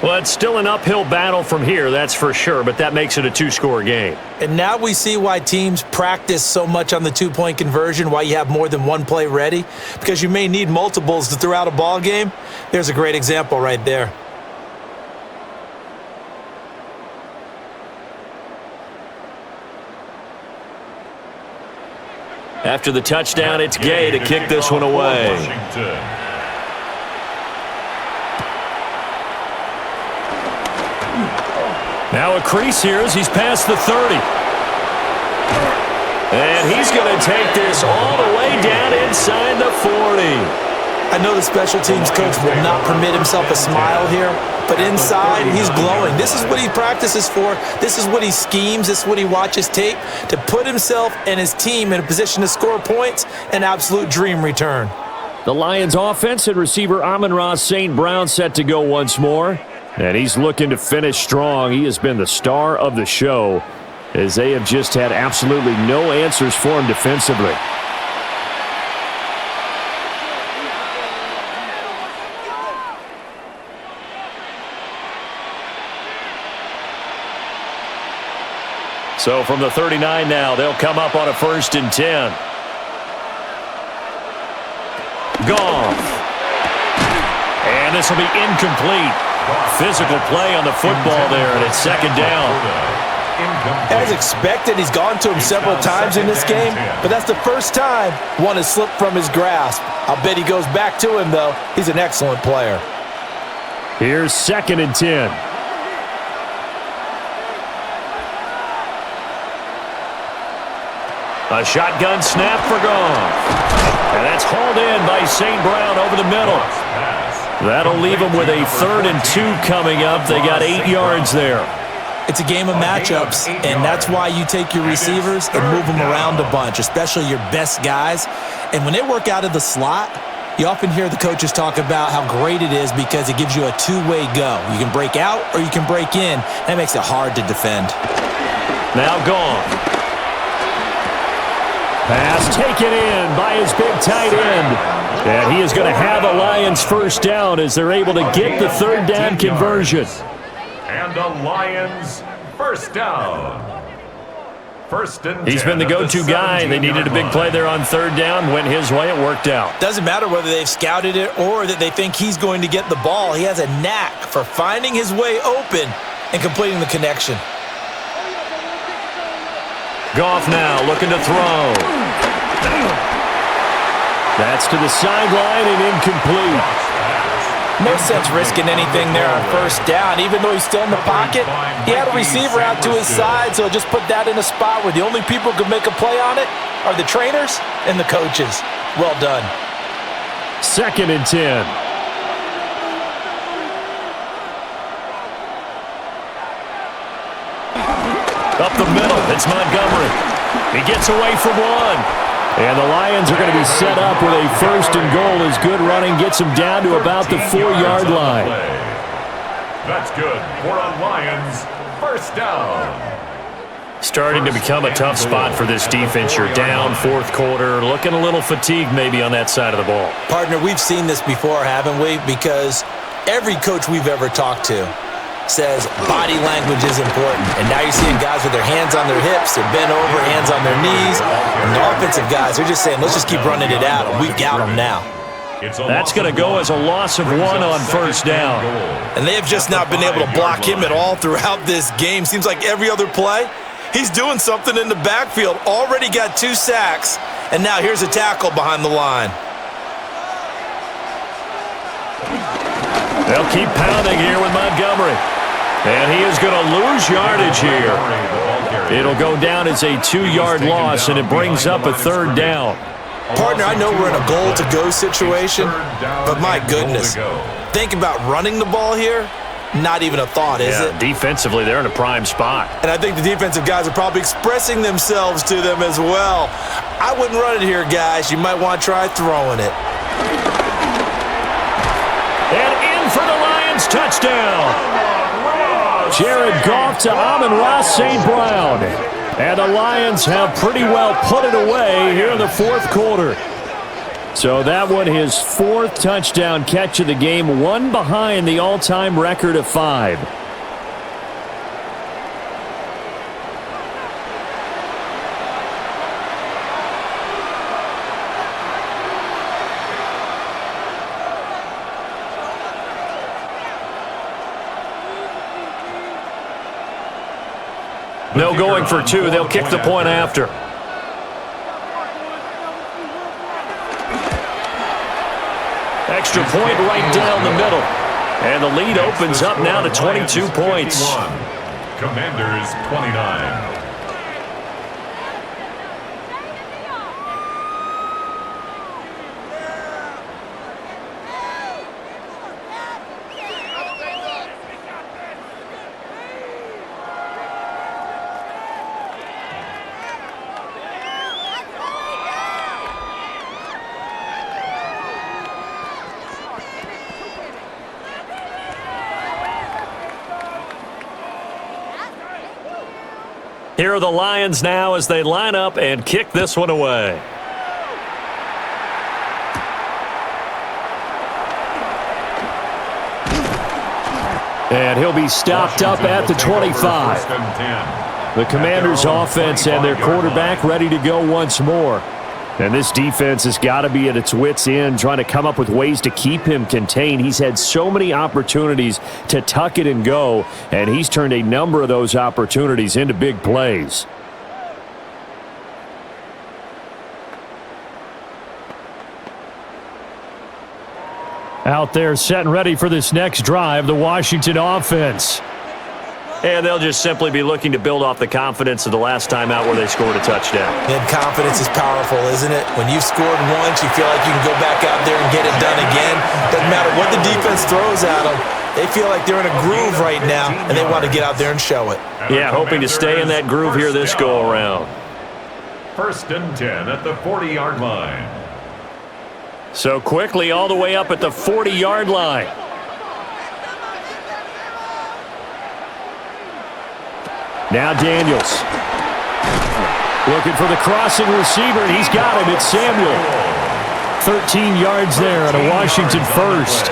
Well, it's still an uphill battle from here, that's for sure, but that makes it a 2-score game. And now we see why teams practice so much on the 2-point conversion, why you have more than one play ready, because you may need multiples to throw out a ball game. There's a great example right there. After the touchdown, it's Gay to kick this one away. Now a crease here as he's past the 30. And he's going to take this all the way down inside the 40. I know the special teams coach will not permit himself a smile here, but inside, he's glowing. This is what he practices for. This is what he schemes. This is what he watches tape to put himself and his team in a position to score points. An absolute dream return. The Lions offense and receiver Amon-Ra St. Brown set to go once more. And he's looking to finish strong. He has been the star of the show as they have just had absolutely no answers for him defensively. So from the 39 now, they'll come up on a 1st and 10. Goff. And this will be incomplete. Physical play on the football there, and it's 2nd down. As expected, he's gone to him several times in this game, but that's the first time one has slipped from his grasp. I'll bet he goes back to him, though. He's an excellent player. Here's 2nd and 10. A shotgun snap for Goff. And that's hauled in by St. Brown over the middle. That'll leave them with a 3rd and 2 coming up. They got 8 yards there. It's a game of matchups, and that's why you take your receivers and move them around a bunch, especially your best guys. And when they work out of the slot, you often hear the coaches talk about how great it is because it gives you a two-way go. You can break out or you can break in. That makes it hard to defend. Now Goff. Pass taken in by his big tight end. And he is going to have a Lions 1st down as they're able to get the 3rd down conversion. And a Lions 1st down. 1st and 10. He's been the go-to guy. They needed a big play there on 3rd down. Went his way. It worked out. Doesn't matter whether they've scouted it or that they think he's going to get the ball. He has a knack for finding his way open and completing the connection. Goff now looking to throw. That's to the sideline and incomplete. No sense risking anything there on first down. Even though he's still in the pocket, he had a receiver out to his side, so just put that in a spot where the only people who can make a play on it are the trainers and the coaches. Well done. 2nd and 10. Up the middle, it's Montgomery. He gets away from one. And the Lions are going to be set up with a 1st and goal as good running gets them down to about the 4-yard line. That's good for a Lions 1st down. Starting to become a tough spot for this defense. You're down 4th quarter, looking a little fatigued maybe on that side of the ball. Partner, we've seen this before, haven't we? Because every coach we've ever talked to says body language is important. And now you're seeing guys with their hands on their hips, they're bent over, hands on their knees. And the offensive guys, they're just saying, let's just keep running it out, and we've got them now. That's going to go as a loss of 1 on 1st down. And they have just not been able to block him at all throughout this game. Seems like every other play, he's doing something in the backfield. Already got 2 sacks, and now here's a tackle behind the line. They'll keep pounding here with Montgomery. And he is going to lose yardage here. It'll go down as a 2-yard loss, and it brings up a 3rd down. Partner, I know we're in a goal-to-go situation, but my goodness, think about running the ball here. Not even a thought, is it? Defensively, they're in a prime spot. And I think the defensive guys are probably expressing themselves to them as well. I wouldn't run it here, guys. You might want to try throwing it. And in for the Lions touchdown. Jared Goff to Amon-Ra St. Brown. And the Lions have pretty well put it away here in the 4th quarter. So that one, his 4th touchdown catch of the game, 1 behind the all-time record of 5. No going for 2. They'll kick the point after. Extra point right down the middle. And the lead opens up now to 22 points. Commanders 29. Here are the Lions now as they line up and kick this one away. And he'll be stopped up at the 25. The Commanders' offense and their quarterback ready to go once more. And this defense has got to be at its wits' end, trying to come up with ways to keep him contained. He's had so many opportunities to tuck it and go, and he's turned a number of those opportunities into big plays. Out there set and ready for this next drive, the Washington offense. And they'll just simply be looking to build off the confidence of the last time out where they scored a touchdown. And confidence is powerful, isn't it? When you've scored once, you feel like you can go back out there and get it done again. Doesn't matter what the defense throws at them. They feel like they're in a groove right now, and they want to get out there and show it. Yeah, hoping to stay in that groove here this go-around. 1st and 10 at the 40-yard line. So quickly all the way up at the 40-yard line. Now Daniels. Looking for the crossing receiver, and he's got him. It's Samuel. 13 yards there on a Washington first.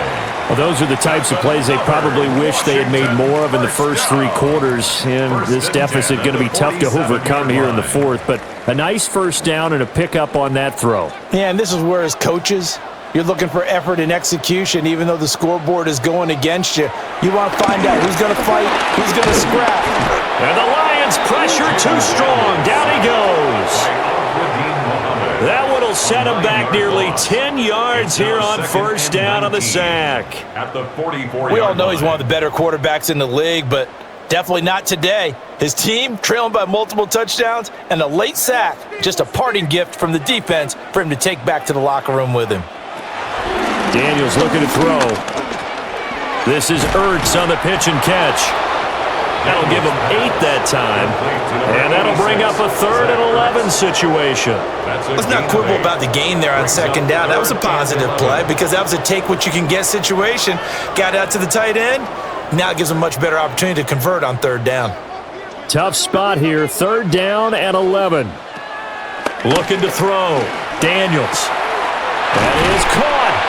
Well, those are the types of plays they probably wish they had made more of in the first 3 quarters. And this deficit going to be tough to overcome here in the 4th. But a nice first down and a pickup on that throw. Yeah, and this is where as coaches, you're looking for effort and execution, even though the scoreboard is going against you. You want to find out who's going to fight, who's going to scrap. And the Lions pressure too strong. Down he goes. That one will set him back nearly 10 yards here on first down on the sack. At the 44-yard We all know he's one of the better quarterbacks in the league, but definitely not today. His team trailing by multiple touchdowns and a late sack, just a parting gift from the defense for him to take back to the locker room with him. Daniels looking to throw. This is Ertz on the pitch and catch. That'll give him 8 that time, and that'll bring up a 3rd and 11 situation. Let's not quibble about the gain there on second down. That was a positive play because that was a take-what-you-can-get situation. Got out to the tight end. Now it gives him a much better opportunity to convert on 3rd down. Tough spot here, 3rd down and 11. Looking to throw. Daniels. That is caught.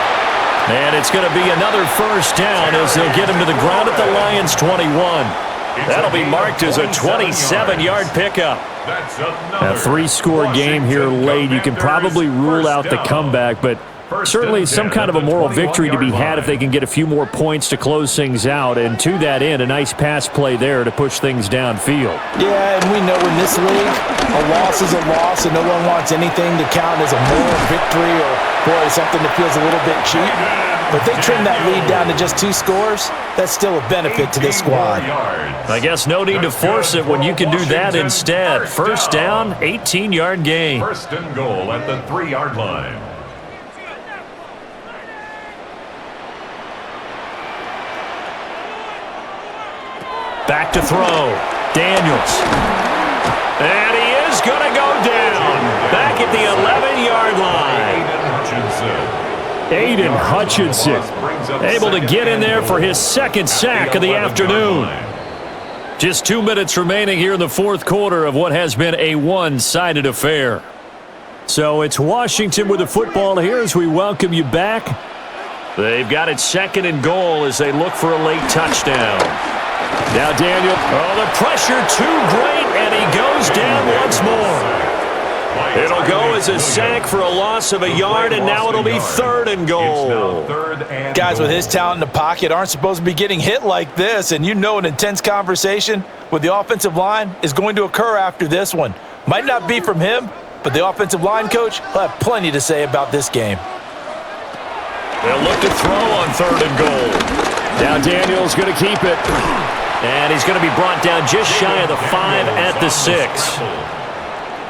And it's going to be another first down as they'll get him to the ground at the Lions' 21. That'll be marked as a 27-yard pickup. A 3-score game here late. You can probably rule out the comeback, but certainly some kind of a moral victory to be had if they can get a few more points to close things out. And to that end, a nice pass play there to push things downfield. Yeah, and we know in this league, a loss is a loss, and no one wants anything to count as a moral victory or, boy, something that feels a little bit cheap. But if they trim that lead down to just 2 scores, that's still a benefit to this squad. I guess no need to force it when you can do that instead. First down, 18-yard gain. First and goal at the 3-yard line. Back to throw. Daniels. And he is going to go down. Back at the 11-yard line. Aiden Hutchinson able to get in there for his 2nd sack of the afternoon. Just 2 minutes remaining here in the 4th quarter of what has been a one-sided affair. So it's Washington with the football here as we welcome you back. They've got it 2nd and goal as they look for a late touchdown. Now Daniel, the pressure too great, and he goes down once more. It'll go as a sack for a loss of a yard, and now it'll be 3rd and goal. Guys with his talent in the pocket aren't supposed to be getting hit like this, and you know an intense conversation with the offensive line is going to occur after this one. Might not be from him, but the offensive line coach will have plenty to say about this game. They'll look to throw on 3rd and goal. Now Daniels going to keep it. And he's going to be brought down just shy of the 5 at the 6.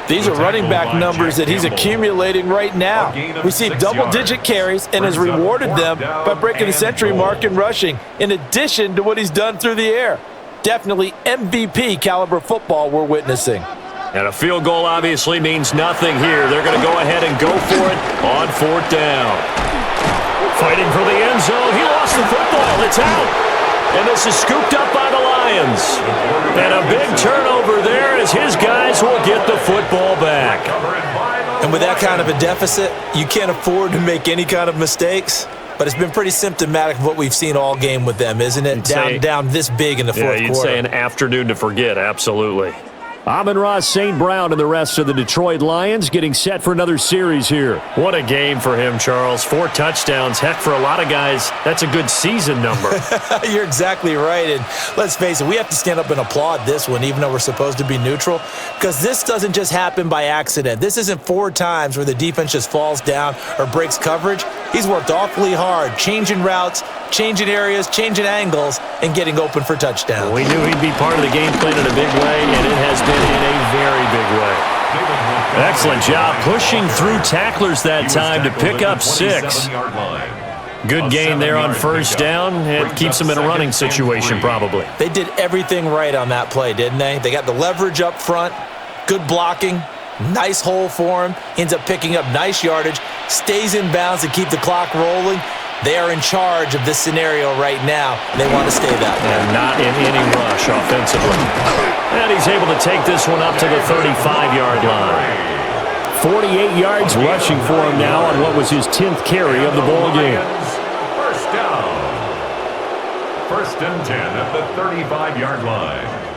These are running back numbers that he's accumulating right now. Received double-digit carries and has rewarded them by breaking the century mark in rushing, in addition to what he's done through the air. Definitely MVP caliber football we're witnessing. And a field goal obviously means nothing here. They're going to go ahead and go for it on 4th down. Fighting for the end zone. He lost the football. It's out. And this is scooped up by the Lions. And a big turnover there as his guys will get the football back. And with that kind of a deficit, you can't afford to make any kind of mistakes. But it's been pretty symptomatic of what we've seen all game with them, isn't it? Down this big in the 4th quarter. Yeah, you'd say an afternoon to forget, absolutely. Amon-Ra St. Brown and the rest of the Detroit Lions getting set for another series here. What a game for him, Charles. 4 touchdowns. Heck, for a lot of guys, that's a good season number. You're exactly right. And let's face it, we have to stand up and applaud this one, even though we're supposed to be neutral, because this doesn't just happen by accident. This isn't 4 times where the defense just falls down or breaks coverage. He's worked awfully hard, changing routes, changing areas, changing angles, and getting open for touchdowns. We knew he'd be part of the game plan in a big way, and it has been in a very big way. Excellent job pushing through tacklers that time to pick up 6. Good gain there on first down. It keeps them in a running situation probably. They did everything right on that play, didn't they? They got the leverage up front, good blocking, nice hole for him. He ends up picking up nice yardage, stays in bounds to keep the clock rolling. They are in charge of this scenario right now. They want to stay that way. And not in any rush offensively. And he's able to take this one up to the 35-yard line. 48 yards rushing for him now on what was his 10th carry of the ball game. First down. 1st and 10 at the 35-yard line.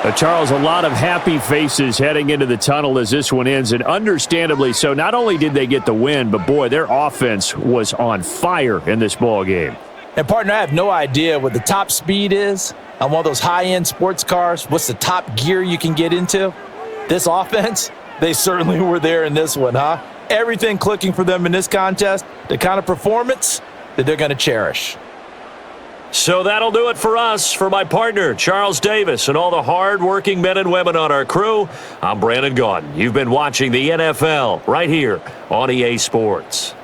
A Charles, a lot of happy faces heading into the tunnel as this one ends, and understandably so. Not only did they get the win, but, boy, their offense was on fire in this ball game. And, partner, I have no idea what the top speed is on one of those high-end sports cars. What's the top gear you can get into? This offense, they certainly were there in this one, huh? Everything clicking for them in this contest, the kind of performance that they're going to cherish. So that'll do it for us. For my partner, Charles Davis, and all the hard-working men and women on our crew, I'm Brandon Gaudin. You've been watching the NFL right here on EA Sports.